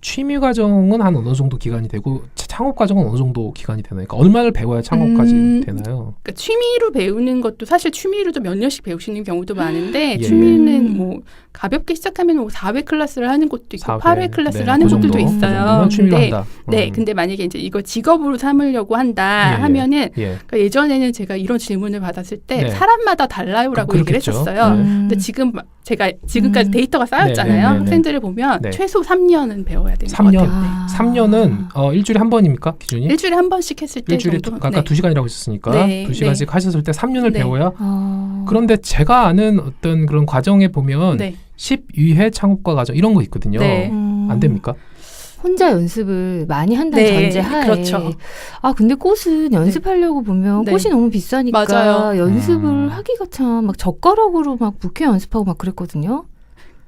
취미 과정은 한 어느 정도 기간이 되고 창업 과정은 어느 정도 기간이 되나요? 그러니까 얼마를 배워야 창업까지 되나요? 그러니까 취미로 배우는 것도 사실 취미로도 몇 년씩 배우시는 경우도 많은데 예. 취미는 뭐 가볍게 시작하면 뭐 4회 클래스를 하는 것도 있고 4회. 8회 클래스를 네, 하는 그 것들도 정도, 있어요. 그 정도면 취미로 근데 한다. 네, 근데 만약에 이제 이거 직업으로 삼으려고 한다 예. 하면은 예. 그러니까 예전에는 제가 이런 질문을 받았을 때 네. 사람마다 달라요라고 얘기를 그렇겠죠. 했었어요. 네. 근데 지금 제가 지금까지 데이터가 쌓였잖아요. 네. 학생들을 보면 네. 최소 3년은 배워야 되는 3년. 것 같아요. 3년은 일주일에 한 번입니까? 기준이? 일주일에 한 번씩 했을 때 일주일에 정도. 아까 2시간이라고 하셨으니까 네. 2시간씩 하셨을 때 3년을 네. 배워야 그런데 제가 아는 어떤 그런 과정에 보면 네. 12회 창업과 과정 이런 거 있거든요. 네. 안 됩니까? 혼자 연습을 많이 한다는 네, 전제하에 그렇죠. 근데 꽃은 연습하려고 보면 네. 꽃이 너무 비싸니까 맞아요. 연습을 하기가 참 막 젓가락으로 막 부케 연습하고 막 그랬거든요.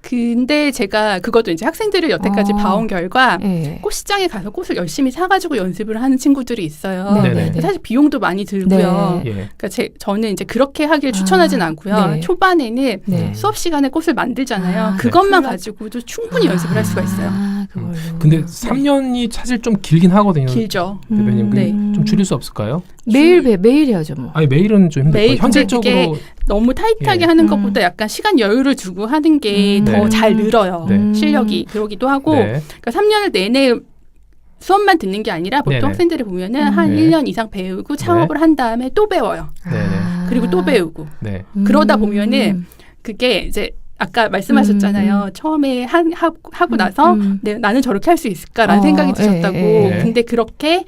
근데 제가 그것도 이제 학생들을 여태까지 봐온 결과 네. 꽃시장에 가서 꽃을 열심히 사가지고 연습을 하는 친구들이 있어요. 네네. 사실 비용도 많이 들고요. 네. 예. 그러니까 저는 이제 그렇게 하길 추천하진 않고요. 네. 초반에는 네. 수업 시간에 꽃을 만들잖아요. 아, 그것만 가지고도 충분히 연습을 할 수가 있어요. 그걸로. 근데 3년이 사실 좀 길긴 하거든요. 길죠. 대표님 네. 좀 줄일 수 없을까요? 매일 해야죠 뭐. 아니 매일은 좀 힘들 매일 거예요. 현실적으로 너무 타이트하게 예. 하는 것보다 약간 시간 여유를 두고 하는 게 더 네. 잘 늘어요. 네. 실력이. 그러기도 하고 네. 그러니까 3년을 내내 수업만 듣는 게 아니라 보통 네네. 학생들이 보면은 한 네. 1년 이상 배우고 창업을 한 다음에 또 배워요. 네네. 그리고 또 배우고. 네. 그러다 보면은 그게 이제 아까 말씀하셨잖아요. 처음에 하고 나서 나는 저렇게 할 수 있을까라는 생각이 드셨다고. 네. 근데 그렇게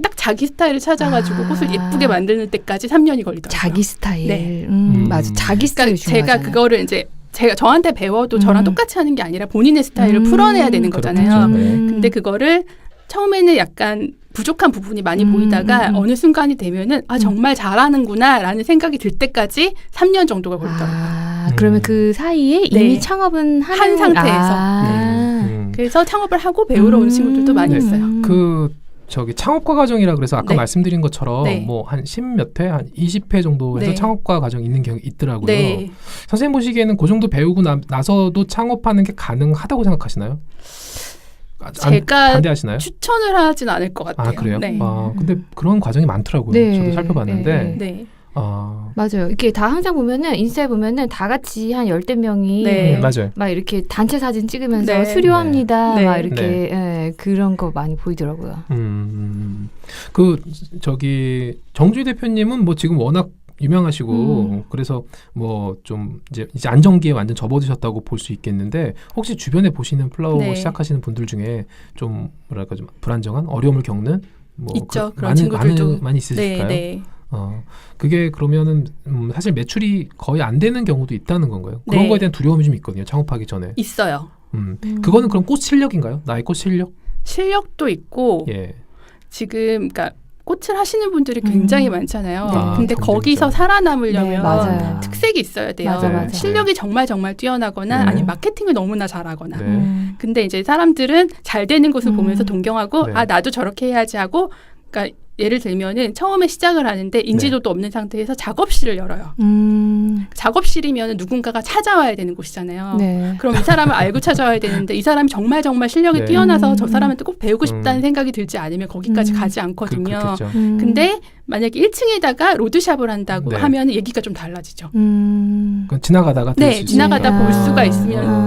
딱 자기 스타일을 찾아가지고 꽃을 예쁘게 만드는 때까지 3년이 걸리더라고요. 자기 스타일. 네. 맞아. 자기 스타일 그러니까 제가 중요하잖아요. 그거를 이제 제가 저한테 배워도 저랑 똑같이 하는 게 아니라 본인의 스타일을 풀어내야 되는 거잖아요. 그렇죠. 네. 근데 그거를 처음에는 약간 부족한 부분이 많이 보이다가 어느 순간이 되면은 아 정말 잘하는구나라는 생각이 들 때까지 3년 정도가 걸리더라고요. 그러면 그 사이에 네. 이미 창업은 한 상태에서. 그래서 창업을 하고 배우러 오는 친구들도 많이 있어요. 저기 창업과 과정이라 그래서 아까 네. 말씀드린 것처럼 네. 뭐 한 10몇 회, 한 20회 정도에서 네. 창업과 과정이 있는 경우 있더라고요. 네. 선생님 보시기에는 그 정도 배우고 나서도 창업하는 게 가능하다고 생각하시나요? 제가 반대하시나요? 추천을 하진 않을 것 같아요. 아 그래요? 네. 근데 그런 과정이 많더라고요. 네. 저도 살펴봤는데. 네. 맞아요. 이렇게 다 항상 보면은 인스타에 보면은 다 같이 한 10명이 네. 맞아요. 막 이렇게 단체 사진 찍으면서 네. 수료합니다. 네. 막 이렇게 네. 예, 그런 거 많이 보이더라고요. 그 저기 정주희 대표님은 뭐 지금 워낙 유명하시고 그래서 뭐 좀 이제 안정기에 완전 접어드셨다고 볼 수 있겠는데 혹시 주변에 보시는 플라워 네. 시작하시는 분들 중에 좀 뭐랄까 좀 불안정한 어려움을 겪는 뭐 있죠. 그런 친구들도 많이 있으실까요? 네. 그게 그러면은 사실 매출이 거의 안 되는 경우도 있다는 건가요? 그런 네. 거에 대한 두려움이 좀 있거든요. 창업하기 전에. 있어요. 그거는 그럼 꽃 실력인가요? 나의 꽃 실력? 실력도 있고 예. 지금 그러니까 꽃을 하시는 분들이 굉장히 많잖아요. 아, 근데 경쟁자. 거기서 살아남으려면 네, 맞아요. 특색이 있어야 돼요. 맞아. 실력이 정말 뛰어나거나 네. 아니면 마케팅을 너무나 잘하거나. 네. 근데 이제 사람들은 잘 되는 것을 보면서 동경하고 네. 아 나도 저렇게 해야지 하고 그러니까 예를 들면은 처음에 시작을 하는데 인지도도 없는 상태에서 작업실을 열어요. 작업실이면 누군가가 찾아와야 되는 곳이잖아요. 네. 그럼 이 사람을 알고 찾아와야 되는데 이 사람이 정말 실력이 네. 뛰어나서 저 사람한테 꼭 배우고 싶다는 생각이 들지 않으면 거기까지 가지 않거든요. 그렇겠죠. 근데 만약에 1층에다가 로드샵을 한다고 네. 하면 얘기가 좀 달라지죠. 그건 지나가다가 될 수 네, 있어요. 지나가다 볼 수가 아.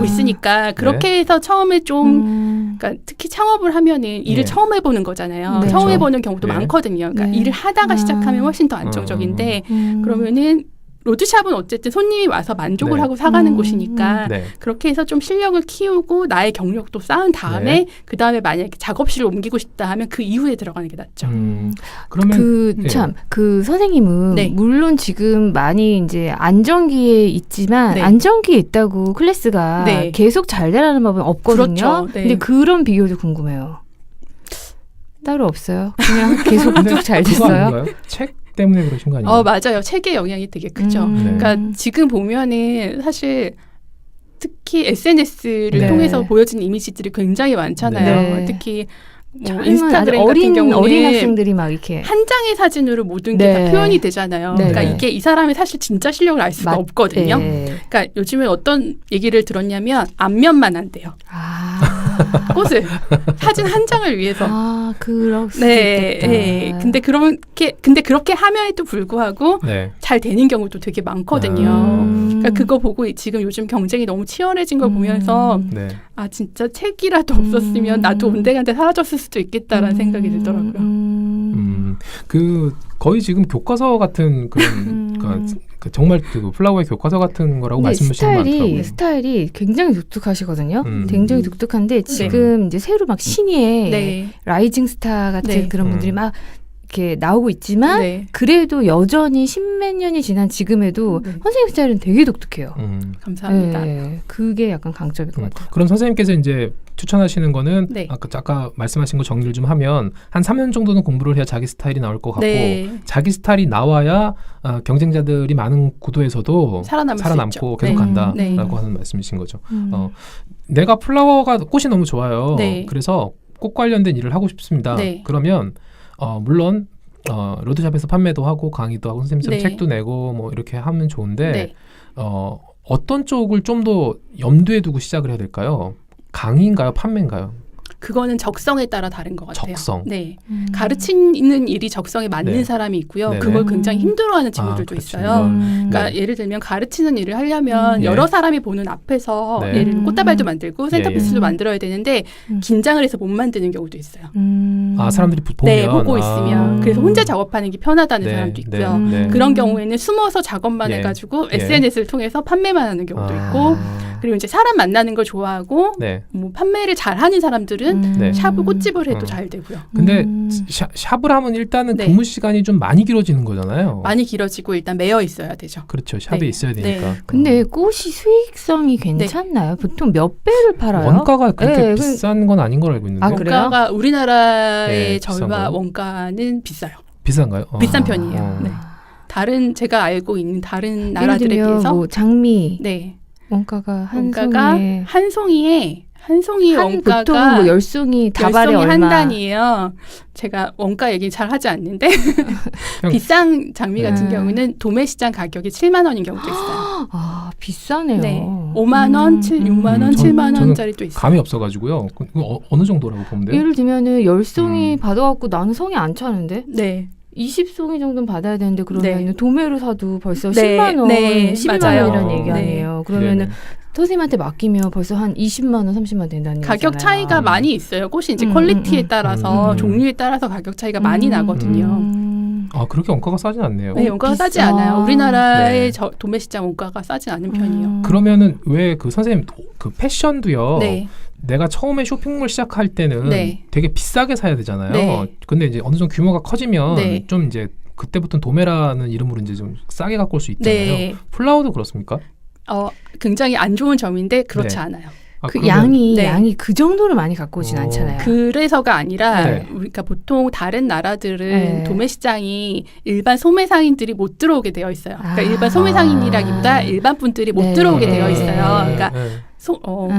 있으니까 그렇게 해서 처음에 좀 그러니까 특히 창업을 하면은 일을 처음 해보는 거잖아요. 네. 처음 그렇죠. 해보는 경우도 네. 많거든요. 그러니까 네. 일을 하다가 시작하면 훨씬 더 안정적인데 그러면은 로드샵은 어쨌든 손님이 와서 만족을 네. 하고 사가는 곳이니까 네. 그렇게 해서 좀 실력을 키우고 나의 경력도 쌓은 다음에 네. 그 다음에 만약에 작업실을 옮기고 싶다 하면 그 이후에 들어가는 게 낫죠. 그러면 그 선생님은 네. 물론 지금 많이 이제 안정기에 있지만 네. 안정기에 있다고 클래스가 네. 계속 잘 되라는 법은 없거든요. 그렇죠. 네. 근데 그런 비교도 궁금해요. 따로 없어요. 그냥 계속 쭉 잘 그거 됐어요. 아닌가요? 책 때문에 그러신 거 아니에요? 맞아요. 책의 영향이 되게 크죠. 네. 그러니까 지금 보면은 사실 특히 SNS를 네. 통해서 보여지는 이미지들이 굉장히 많잖아요. 네. 특히 뭐 인스타그램 인스타그램 어린 같은 경우는 어린 학생들이 막 이렇게 한 장의 사진으로 모든 게 다 네. 표현이 되잖아요. 네. 그러니까 이게 이 사람이 사실 진짜 실력을 알 수가 없거든요. 네. 그러니까 요즘에 어떤 얘기를 들었냐면 앞면만 한대요. 꽃을 사진 한 장을 위해서. 그럴 수 네, 있겠다. 네. 근데 그렇게 함에도 불구하고 네. 잘 되는 경우도 되게 많거든요. 그러니까 그거 보고 지금 요즘 경쟁이 너무 치열해진 걸 보면서 네. 아 진짜 책이라도 없었으면 나도 온데간데 사라졌을 수도 있겠다라는 생각이 들더라고요. 그 거의 지금 교과서 같은 그런 그 정말 그 플라워의 교과서 같은 거라고 말씀하시는 분 많더라고요. 스타일이 굉장히 독특하시거든요. 굉장히 독특한데 지금 이제 새로 막 신예의 네. 라이징 스타 같은 네. 그런 분들이 막 이렇게 나오고 있지만 네. 그래도 여전히 십몇 년이 지난 지금에도 네. 선생님 스타일은 되게 독특해요. 감사합니다. 네, 그게 약간 강점일 것 같아요. 그럼 선생님께서 이제 추천하시는 거는 네. 아까 말씀하신 거 정리를 좀 하면 한 3년 정도는 공부를 해야 자기 스타일이 나올 것 같고 네. 자기 스타일이 나와야 경쟁자들이 많은 구도에서도 살아남을 수 살아남고 있죠. 계속 네. 간다라고 네. 하는 말씀이신 거죠. 내가 플라워가 꽃이 너무 좋아요. 네. 그래서 꽃 관련된 일을 하고 싶습니다. 네. 그러면 물론 로드샵에서 판매도 하고 강의도 하고 선생님처럼 네. 책도 내고 뭐 이렇게 하면 좋은데 네. 어떤 쪽을 좀 더 염두에 두고 시작을 해야 될까요? 강의인가요? 판매인가요? 그거는 적성에 따라 다른 것 같아요. 적성. 네. 가르치는 일이 적성에 맞는 네. 사람이 있고요. 네네. 그걸 굉장히 힘들어하는 친구들도 그렇죠. 있어요. 그러니까 네. 예를 들면 가르치는 일을 하려면 네. 여러 사람이 보는 앞에서 네. 예를 들면 꽃다발도 만들고 센터피스도 만들어야 되는데 긴장을 해서 못 만드는 경우도 있어요. 사람들이 보면 네, 보고 있으면. 그래서 혼자 작업하는 게 편하다는 네, 사람도 네, 있고요. 네. 그런 경우에는 숨어서 작업만 예. 해가지고 예. SNS를 통해서 판매만 하는 경우도 있고 그리고 이제 사람 만나는 걸 좋아하고 네. 뭐 판매를 잘하는 사람들은 네. 샵을 꽃집을 해도 잘 되고요. 근데 샵을 하면 일단은 네. 근무 시간이 좀 많이 길어지는 거잖아요. 많이 길어지고 일단 매여 있어야 되죠. 그렇죠. 샵에 네. 있어야 되니까. 네. 근데 꽃이 수익성이 괜찮나요? 보통 몇 배를 팔아요? 원가가 그렇게 네, 비싼 건 아닌 걸 알고 있는데. 아, 그래요? 원가가 우리나라의 네, 비싼 절반 거요? 원가는 비싸요. 비싼가요? 비싼 편이에요. 네. 다른 제가 알고 있는 다른 나라들에 예를 들면 비해서 뭐 장미 네. 원가가 한 원가가 송이에 한 송이 원가가 보통 뭐 10송이 다발에 10송이 한 얼마? 단이에요. 제가 원가 얘기 잘 하지 않는데 그냥- 비싼 장미 같은 네. 경우는 도매 시장 가격이 7만 원인 경우도 있어요. 아, 비싸네요. 네. 5만 원, 6만 원, 7만 원짜리 또 있어요. 감이 없어가지고요. 그거 어느 정도라고 보면 돼요? 예를 들면은 10송이 받아갖고 나는 성이 안 차는데 네. 20송이 정도는 받아야 되는데 그러면 네. 도매로 사도 벌써 네, 10만 원, 네, 12만 맞아요. 원이라는 얘기 네. 아니에요. 그러면은 네네. 선생님한테 맡기면 벌써 한 20만 원, 30만 원 된다는 얘기잖아요. 가격 차이가 많이 있어요. 꽃이 이제 음, 퀄리티에 음, 따라서 음. 종류에 따라서 가격 차이가 많이 나거든요. 아 그렇게 원가가 싸진 않네요. 네, 원가가 비싸. 싸지 않아요. 우리나라의 네. 도매 시장 원가가 싸진 않은 편이에요. 그러면은 왜 그 선생님 그 패션도요. 네. 내가 처음에 쇼핑몰 시작할 때는 네. 되게 비싸게 사야 되잖아요. 네. 근데 이제 어느 정도 규모가 커지면 네. 좀 이제 그때부터는 도매라는 이름으로 이제 좀 싸게 갖고 올 수 있잖아요. 네. 플라워도 그렇습니까? 굉장히 안 좋은 점인데 그렇지 네. 않아요. 아, 그 그러면- 네. 양이 그 정도로 많이 갖고 오진 어. 않잖아요. 그래서가 아니라 네. 우리가 보통 다른 나라들은 네. 도매 시장이 일반 소매상인들이 못 들어오게 되어 있어요. 그러니까 아. 일반 소매상인이라기보다 일반 분들이 못 네. 들어오게 되어 네. 있어요. 그러니까 네.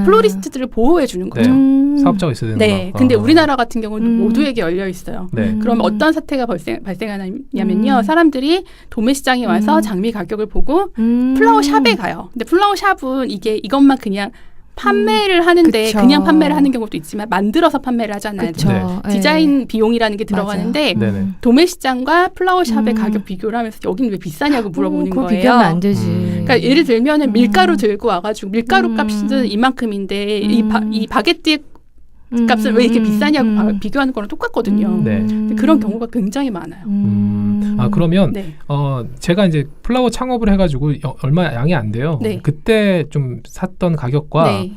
플로리스트들을 보호해 주는 거죠. 네. 사업자가 있어야 되는 네. 거. 근데 우리나라 같은 경우는 음. 모두에게 열려 있어요. 네. 그럼 어떤 사태가 발생하냐면요. 음. 사람들이 도매 시장에 와서 음. 장미 가격을 보고 플라워 샵에 가요. 근데 플라워 샵은 이것만 그냥 판매를 하는데 그쵸. 그냥 판매를 하는 경우도 있지만 만들어서 판매를 하잖아요. 그쵸. 네. 디자인 비용이라는 게 들어가는데 맞아. 네네. 도매 시장과 플라워 샵의 음. 가격 비교를 하면서 여기는 왜 비싸냐고 물어보는 그거 거예요. 비교하면 안 되지. 그러니까 예를 들면은 밀가루 들고 와가지고 밀가루 음. 값은 이만큼인데 음. 이 바게트 값을 왜 이렇게 비싸냐고 비교하는 거랑 똑같거든요. 네. 근데 그런 경우가 굉장히 많아요. 아 그러면 네. 제가 이제 플라워 창업을 해가지고 얼마 양이 안 돼요. 네. 그때 좀 샀던 가격과 네.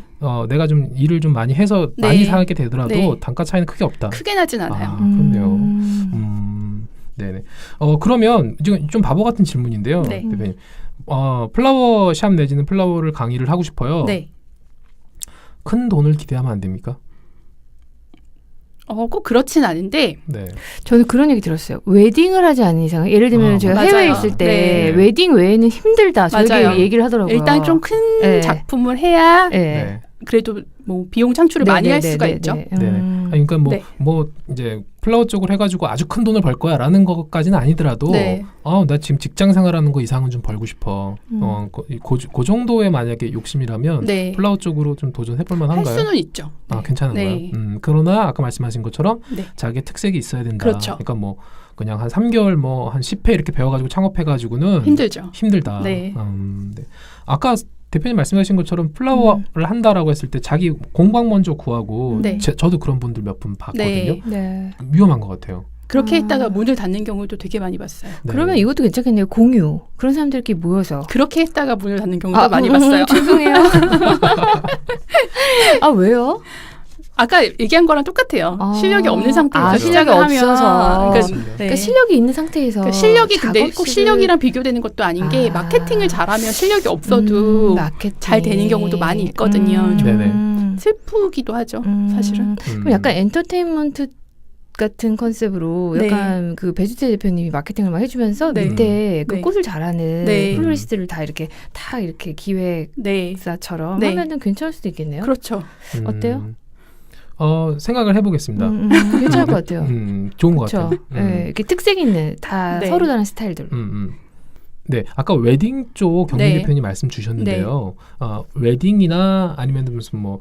내가 좀 일을 좀 많이 해서 네. 많이 사게 되더라도 네. 단가 차이는 크게 없다. 크게 나진 않아요. 아, 그렇네요. 네네. 그러면 지금 좀 바보 같은 질문인데요. 네. 대표님. 플라워 샵 내지는 플라워를 강의를 하고 싶어요. 네. 큰 돈을 기대하면 안 됩니까? 꼭 그렇진 않은데 네. 저는 그런 얘기 들었어요. 웨딩을 하지 않는 이상, 예를 들면 제가 맞아요. 해외에 있을 때 네. 웨딩 외에는 힘들다. 저에게 맞아요. 얘기를 하더라고요. 일단 좀 큰 네. 작품을 해야 네. 네. 그래도 뭐 비용 창출을 많이 할 수가 있죠. 네. 그러니까 네. 뭐 이제 플라워 쪽으로 해가지고 아주 큰 돈을 벌 거야라는 것까지는 아니더라도 네. 나 지금 직장 생활하는 거 이상은 좀 벌고 싶어. 그 정도의 만약에 욕심이라면 네. 플라워 쪽으로 좀 도전해볼 할 만한가요? 수는 있죠. 아 괜찮은가요? 네. 그러나 아까 말씀하신 것처럼 네. 자기의 특색이 있어야 된다. 그렇죠. 그러니까 뭐 그냥 한 3개월 뭐 한 10회 이렇게 배워가지고 창업해가지고는 힘들죠. 힘들다. 네. 네. 아까 대표님 말씀하신 것처럼 플라워를 한다라고 했을 때 자기 공방 먼저 구하고 네. 저도 그런 분들 몇 분 봤거든요. 네. 네. 위험한 것 같아요. 그렇게 아. 했다가 문을 닫는 경우도 되게 많이 봤어요. 네. 그러면 이것도 괜찮겠네요. 공유. 그런 사람들끼리 모여서. 그렇게 했다가 문을 닫는 경우도 많이 봤어요. 죄송해요. 아, 왜요? 아까 얘기한 거랑 똑같아요. 아. 실력이 없는 상태에서 아, 시작을 실력이 하면 없어서. 그러니까, 맞습니다. 네. 그러니까 실력이 있는 상태에서. 그러니까 실력이 근데 꼭 작업실을- 실력이랑 비교되는 것도 아닌 게 아. 마케팅을 잘하면 실력이 없어도 마케팅. 잘 되는 경우도 많이 있거든요. 좀 네네. 슬프기도 하죠. 사실은. 그럼 약간 엔터테인먼트 같은 컨셉으로 네. 약간 그 배주태 대표님이 마케팅을 막 해주면서 네. 밑에 그 네. 꽃을 잘하는 네. 플로리스트를 다 이렇게 네. 기획사처럼 네. 하면은 괜찮을 수도 있겠네요. 그렇죠. 어때요? 생각을 해보겠습니다. 괜찮을 것 같아요. 좋은 것 그렇죠. 같아요. 네, 이렇게 특색 있는 다 네. 서로 다른 스타일들. 네, 아까 웨딩 쪽 경리 네. 대표님 말씀 주셨는데요. 웨딩이나 아니면 무슨 뭐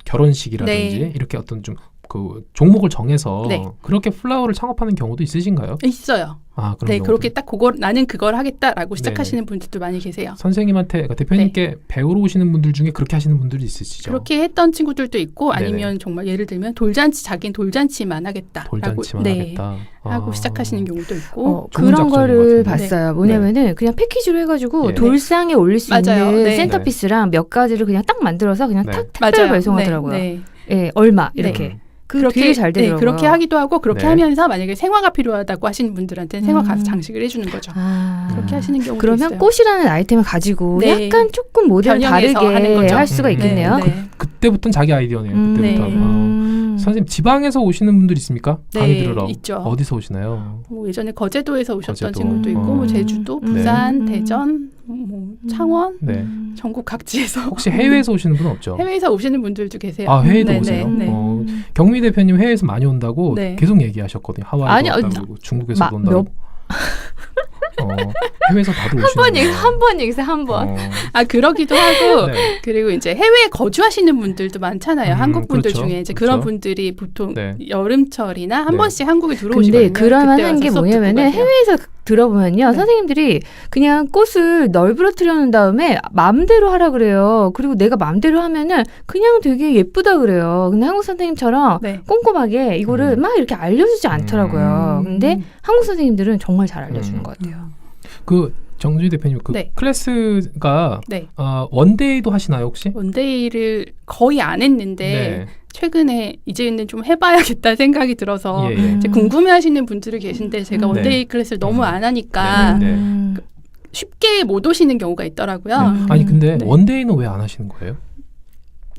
결혼식이라든지 네. 이렇게 어떤 좀 그 종목을 정해서 네. 그렇게 플라워를 창업하는 경우도 있으신가요? 있어요. 아, 그런 네, 경우도. 그렇게 딱 나는 그걸 하겠다라고 네. 시작하시는 분들도 많이 계세요. 선생님한테 그러니까 대표님께 배우러 오시는 분들 중에 그렇게 하시는 분들이 있으시죠? 그렇게 했던 친구들도 있고 아니면 네네. 정말 예를 들면 자기는 돌잔치만 하겠다라고 돌잔치만 네, 하겠다. 하고 시작하시는 경우도 있고 좋은 그런 작전인 것 거를 같은데. 봤어요. 뭐냐면은 그냥 패키지로 해가지고 예. 돌상에 올릴 수 맞아요. 있는 네. 센터피스랑 몇 가지를 그냥 딱 만들어서 그냥 네. 탁 택배로 배송하더라고요. 네. 예, 얼마 네. 이렇게. 그 되게 잘 되더라고요. 그렇게 하기도 하고 그렇게 네. 하면서 만약에 생화가 필요하다고 하시는 분들한테는 생화 가서 장식을 해주는 거죠. 아. 그렇게 하시는 경우도 그러면 있어요. 꽃이라는 아이템을 가지고 네. 약간 조금 모델을 변형해서 하는 다르게 거죠. 할 수가 있겠네요. 네. 그때부터는 자기 아이디어네요. 그때부터. 네. 선생님 지방에서 오시는 분들 있습니까? 네, 강의 들으러. 있죠. 어디서 오시나요? 뭐 예전에 거제도에서 오셨던 거제도. 친구도 있고 뭐 제주도, 네. 부산, 대전, 뭐 창원, 네. 전국 각지에서 혹시 해외에서 오시는 분은 없죠? 해외에서 오시는 분들도 계세요. 아, 해외도 네, 오세요? 네, 네. 경미 대표님 해외에서 많이 온다고 네. 계속 얘기하셨거든요. 하와이도 아니, 왔다고 중국에서도 온다고. 몇 해외에서 다들 오시는 한번 얘기해요. 한 번. 아 그러기도 하고 네. 그리고 이제 해외에 거주하시는 분들도 많잖아요. 한국 분들 그렇죠. 중에 이제 그렇죠. 그런 분들이 보통 네. 여름철이나 한 네. 번씩 한국에 들어오시거든요. 근데 그럴만한 게 그때 와서 수업 뭐냐면은 듣고 가세요. 해외에서 들어보면요. 네. 선생님들이 그냥 꽃을 널브러뜨려 놓은 다음에 마음대로 하라 그래요. 그리고 내가 마음대로 하면은 그냥 되게 예쁘다 그래요. 근데 한국 선생님처럼 네. 꼼꼼하게 이거를 막 이렇게 알려주지 않더라고요. 근데 한국 선생님들은 정말 잘 알려주는 것 같아요. 그 정준희 대표님 그 네. 클래스가 네. 원데이도 하시나요 혹시? 원데이를 거의 안 했는데 최근에 이제는 좀 해봐야겠다 생각이 들어서 예, 예. 이제 궁금해하시는 분들이 계신데 제가 원데이 클래스를 너무 안 하니까 네. 쉽게 못 오시는 경우가 있더라고요. 아니 근데 네. 원데이는 왜 안 하시는 거예요?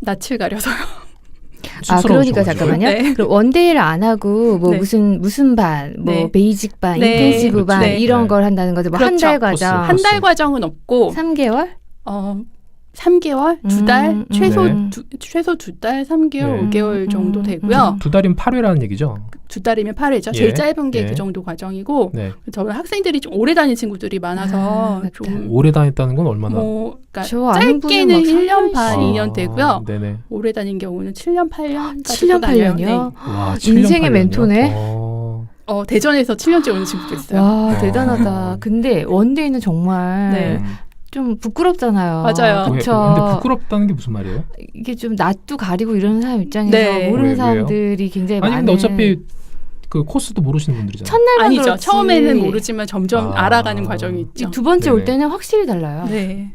낯을 가려서요. 아, 그러니까 쑥스러우셔가지고요? 잠깐만요. 네. 그럼 원데이를 안 하고 뭐 네. 무슨 반, 뭐 네. 베이직 반, 네. 인텐시브 반 네. 이런 네. 걸 한다는 거죠. 뭐 한 그렇죠. 달 과정, 코스. 한 달 과정은 없고 3개월? 3개월, 2달, 최소 네. 최소 2달, 3개월, 네. 5개월 정도 되고요. 두 달이면 8회라는 얘기죠? 2달이면 8회죠. 예. 제일 짧은 게 예. 그 정도 과정이고 네. 저는 학생들이 좀 오래 다닌 친구들이 많아서 맞다. 좀 오래 다녔다는 건 얼마나? 그러니까 저 아는 분은 짧게는 막 1년 반, 2년 되고요. 네네. 오래 다닌 경우는 7년, 8년까지 7년, 8년이요? 와, 인생의 7년, 8년이요? 멘토네. 대전에서 7년째 오는 친구도 있어요. 와, 대단하다. 근데 원데이는 정말 네. 좀 부끄럽잖아요. 맞아요. 왜, 그쵸. 근데 부끄럽다는 게 무슨 말이에요? 이게 좀 낯도 가리고 이러는 사람 입장에서 네. 모르는 왜요? 사람들이 굉장히 아니 많은. 근데 어차피 그 코스도 모르시는 분들이잖아요. 첫날만 아니죠. 그렇지. 처음에는 모르지만 점점 아. 알아가는 과정이 있죠. 두 번째 네네. 올 때는 확실히 달라요. 네.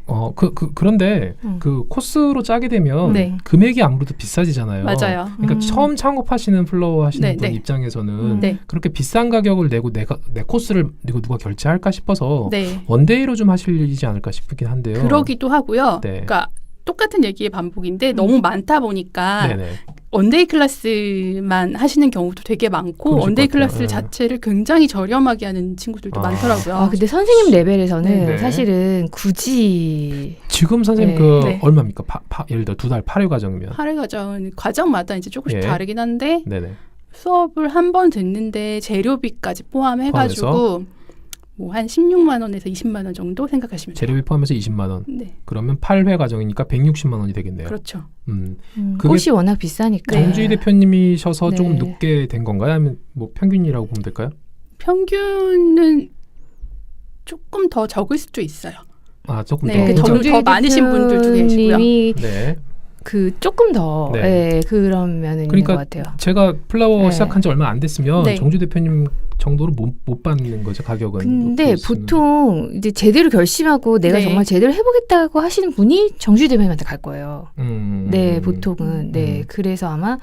그런데 음. 그 코스로 짜게 되면 네. 금액이 아무래도 비싸지잖아요. 맞아요. 그러니까 처음 창업하시는 플로어 하시는 네, 분 네. 입장에서는 네. 그렇게 비싼 가격을 내고 내 코스를 이거 누가 결제할까 싶어서 네. 원데이로 좀 하시지 않을까 싶긴 한데요. 그러기도 하고요. 네. 그러니까 똑같은 얘기의 반복인데 너무 많다 보니까 네네. 원데이 클래스만 하시는 경우도 되게 많고 그러실 원데이 것 같아요. 클래스 네. 자체를 굉장히 저렴하게 하는 친구들도 아. 많더라고요. 아, 근데 선생님 레벨에서는 네. 사실은 굳이 지금 선생님 네. 그 네. 얼마입니까? 예를 들어 2달 8회 과정이면. 하루 과정은 과정마다 이제 조금씩 예. 다르긴 한데 네네. 수업을 한 번 듣는데 재료비까지 포함해가지고 뭐 한 16만 원에서 20만 원 정도 생각하시면 돼요. 재료비 포함해서 20만 원. 네, 그러면 8회 과정이니까 160만 원이 되겠네요. 그렇죠. 그게 꽃이 워낙 비싸니까. 정주희 대표님이셔서 네. 조금 늦게 된 건가요? 아니면 뭐 평균이라고 보면 될까요? 평균은 조금 더 적을 수도 있어요. 아 조금 네, 더. 더 많으신 분들도 계시고요. 대표님이 네. 그 조금 더 네. 예, 그런 면은 그러니까 있는 것 같아요. 제가 플라워 네. 시작한 지 얼마 안 됐으면 네. 정주 대표님 정도로 못 받는 거죠, 가격은. 근데 높게 쓰는. 보통 이제 제대로 결심하고 내가 네. 정말 제대로 해보겠다고 하시는 분이 정주희 대표님한테 갈 거예요. 네, 음. 보통은 네, 그래서 아마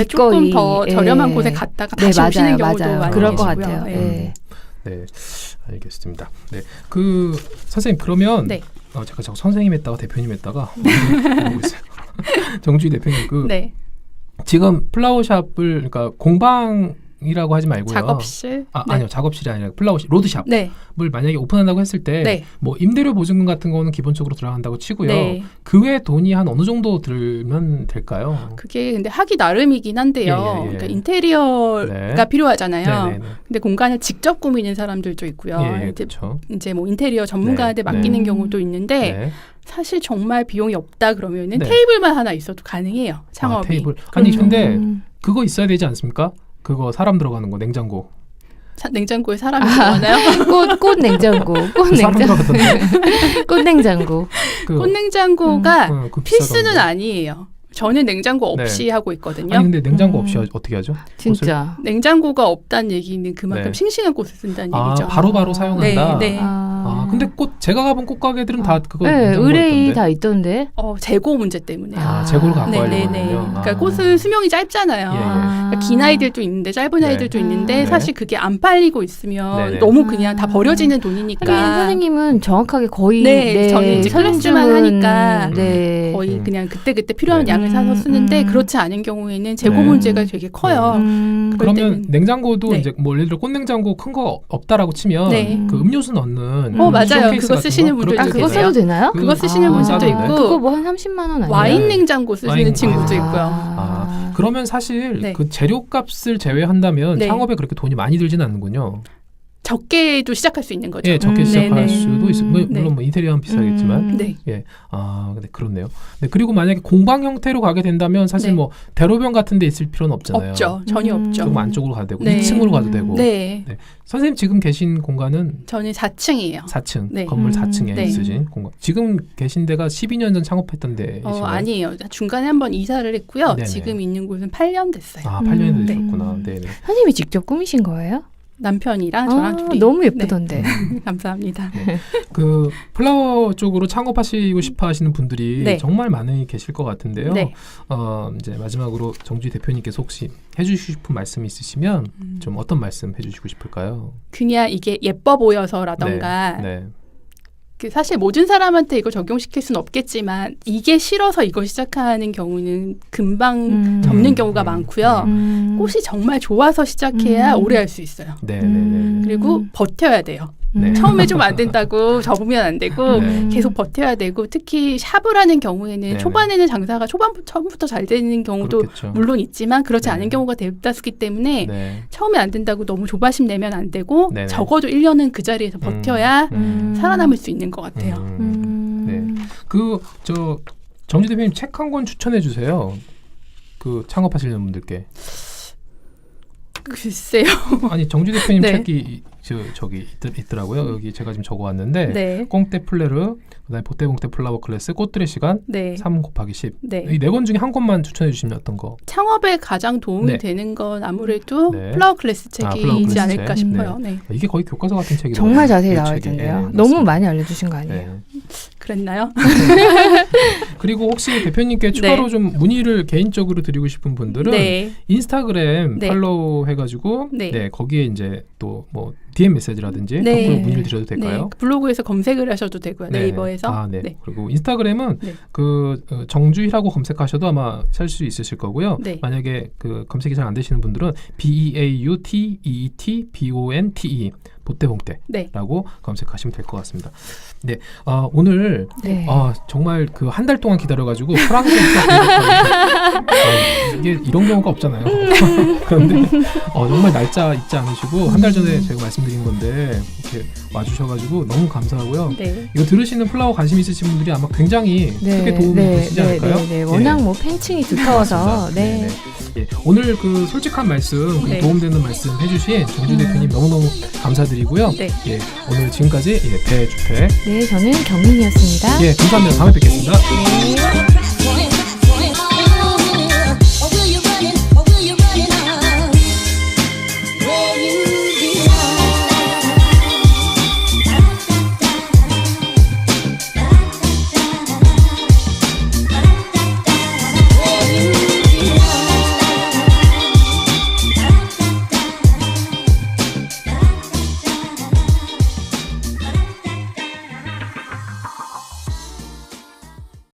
조금 기꺼이, 더 예. 저렴한 곳에 갔다가 네, 다시 오시는 맞아요, 경우도 맞아요. 많이 그럴 것 계시고요. 같아요. 네. 네. 네, 알겠습니다. 네, 그 선생님 그러면 네. 제가 자꾸 선생님 했다가 대표님 했다가 모르고 있어요. 정주희 대표님 그 네. 지금 플라워샵을 그러니까 공방이라고 하지 말고요. 작업실. 네. 아니요, 작업실이 아니라 플라워샵 로드샵을 네. 만약에 오픈한다고 했을 때 네. 뭐 임대료 보증금 같은 거는 기본적으로 들어간다고 치고요. 네. 그 외에 돈이 한 어느 정도 들면 될까요? 그게 근데 하기 나름이긴 한데요. 예, 예, 예. 그러니까 인테리어가 네. 필요하잖아요. 네네네. 근데 공간을 직접 꾸미는 사람들도 있고요. 예, 이제, 그렇죠. 이제 뭐 인테리어 전문가한테 네. 맡기는 네. 경우도 있는데 네. 사실 정말 비용이 없다 그러면은 네. 테이블만 하나 있어도 가능해요. 창업이. 테이블. 아니 근데 음. 그거 있어야 되지 않습니까? 그거 사람 들어가는 거 냉장고. 냉장고에 사람이 들어가나요? 꽃 냉장고, 꽃 그 사람 냉장고, 들어가던데. 꽃 냉장고. 그, 꽃냉장고가 그 필수는 비싸던데. 아니에요. 저는 냉장고 없이 하고 있거든요. 아니 근데 냉장고 음. 없이 어떻게 하죠? 진짜. 냉장고가 없다는 얘기는 그만큼 네. 싱싱한 꽃을 쓴다는 아 얘기죠. 바로바로 사용한다. 네, 네. 아 근데 제가 가본 꽃가게들은 다 그거 네, 냉장고가 의뢰인이 있던데. 다 있던데. 재고 문제 때문에. 아 재고를 갖고 하려고 네네네. 하는군요. 그러니까 아. 꽃은 수명이 짧잖아요. 예, 예. 그러니까 긴 아이들도 있는데 짧은 네. 아이들도 있는데 네. 사실 그게 안 팔리고 있으면 네네. 너무 그냥 다 버려지는 하긴 돈이니까 선생님은 정확하게 거의 네, 저는 이제 클래스만 하니까 네. 거의 그냥 그때그때 필요한 네. 양을 사서 쓰는데 음. 그렇지 않은 경우에는 재고 네. 문제가 되게 커요. 그러면 그럴 때는- 냉장고도 네. 이제 뭐 예를 들어 꽃냉장고 큰 거 없다라고 치면 네. 그 음료수 넣는 맞아요. 쇼케이스 그거 같은 쓰시는 거? 분들도 아, 그렇게 그거 계세요. 써도 되나요? 그거 쓰시는 아, 분들도 싸던데. 있고 그거 뭐 한 30만 원 아니에요? 와인 냉장고 쓰시는 와인- 친구도 아. 있고요. 아, 그러면 사실 네. 그 재료값을 제외한다면 네. 창업에 그렇게 돈이 많이 들지는 않는군요. 적게도 시작할 수 있는 거죠. 예, 적게 시작할 네네. 수도 있어요. 물론 네. 뭐 인테리어는 비싸겠지만. 네. 예. 아, 근데 그렇네요. 네, 그리고 만약에 공방 형태로 가게 된다면 사실 네. 뭐 대로변 같은 데 있을 필요는 없잖아요. 없죠. 전혀 없죠. 조금 안쪽으로 가도 되고 네. 2층으로 가도 되고. 네. 선생님 지금 계신 공간은 저는 4층이에요. 4층, 네. 건물 4층에 네. 있으신 공간. 지금 계신 데가 12년 전 창업했던 데이신가요? 아니에요. 중간에 한번 이사를 했고요. 네네. 지금 있는 곳은 8년 됐어요. 아, 8년이 네. 되셨구나. 네. 네. 선생님이 직접 꾸미신 거예요? 남편이랑 저랑 둘이. 너무 예쁘던데. 네. 감사합니다. 그 플라워 쪽으로 창업하시고 싶어 하시는 분들이 네. 정말 많이 계실 것 같은데요. 네. 이제 마지막으로 정주희 대표님께서 혹시 해주시고 싶은 말씀 있으시면 좀 어떤 말씀 해주시고 싶을까요? 그냥 이게 예뻐 보여서라던가 네. 그 사실 모든 사람한테 이걸 적용시킬 수는 없겠지만 이게 싫어서 이걸 시작하는 경우는 금방 접는 경우가 많고요. 꽃이 정말 좋아서 시작해야 오래 할 수 있어요. 네. 네. 그리고 버텨야 돼요. 네. 처음에 좀 안 된다고 접으면 안 되고 네. 계속 버텨야 되고 특히 샵을 하는 경우에는 네네. 초반에는 장사가 처음부터 잘 되는 경우도 그렇겠죠. 물론 있지만 그렇지 네. 않은 경우가 대다수기 때문에 네. 처음에 안 된다고 너무 조바심 내면 안 되고 네네. 적어도 1년은 그 자리에서 버텨야 살아남을 수 있는 것 같아요. 네. 저 정주희 대표님 책 한 권 추천해 주세요. 그 창업하시는 분들께. 글쎄요. 아니 정주희 대표님 네. 책이 저기 있더라고요. 여기 제가 지금 적어왔는데 네. 꽁떼 플레르, 그다음에 보떼봉떼 플라워 클래스, 꽃들의 시간, 네. 3곱하기10. 네. 이 네 권 중에 한 권만 추천해 주시면 어떤 거? 창업에 가장 도움이 네. 되는 건 아무래도 네. 플라워 클래스 책이지 플라워 클래스 않을까 책. 싶어요. 네. 이게 거의 교과서 같은 책이라고. 정말 자세히 나와 있던데요. 너무 많이 알려주신 거 아니에요? 네. 그랬나요? 그리고 혹시 대표님께 추가로 좀 문의를 개인적으로 드리고 싶은 분들은 네. 인스타그램 네. 팔로우 해가지고 네. 거기에 이제 또 뭐 DM 메시지라든지 네. 톡으로 문의를 드려도 될까요? 네. 블로그에서 검색을 하셔도 되고요. 네. 네이버에서. 아, 네. 네. 그리고 인스타그램은 네. 정주희라고 검색하셔도 아마 찾을 수 있으실 거고요. 네. 만약에 그 검색이 잘 안 되시는 분들은 BEAUTEETBONTE 보떼봉떼라고 네. 검색하시면 될 것 같습니다. 네, 오늘 네. 정말 그 한 달 동안 기다려가지고 프랑스에서 이게 이런 경우가 없잖아요. 그런데 정말 날짜 잊지 않으시고 한 달 전에 제가 말씀드린 건데 이렇게 와주셔가지고 너무 감사하고요. 네. 이거 들으시는 플라워 관심 있으신 분들이 아마 굉장히 크게 도움이 되시지 않을까요? 네. 워낙 뭐 팬층이 두터워서 맞습니다. 네. 예, 오늘 그 솔직한 말씀, 그리고 네. 도움되는 말씀 해주신 정주 대표님 너무너무 감사드리고요. 네. 예, 오늘 지금까지 대주택. 네, 저는 경민이었습니다. 예, 감사합니다. 다음에 뵙겠습니다. 네.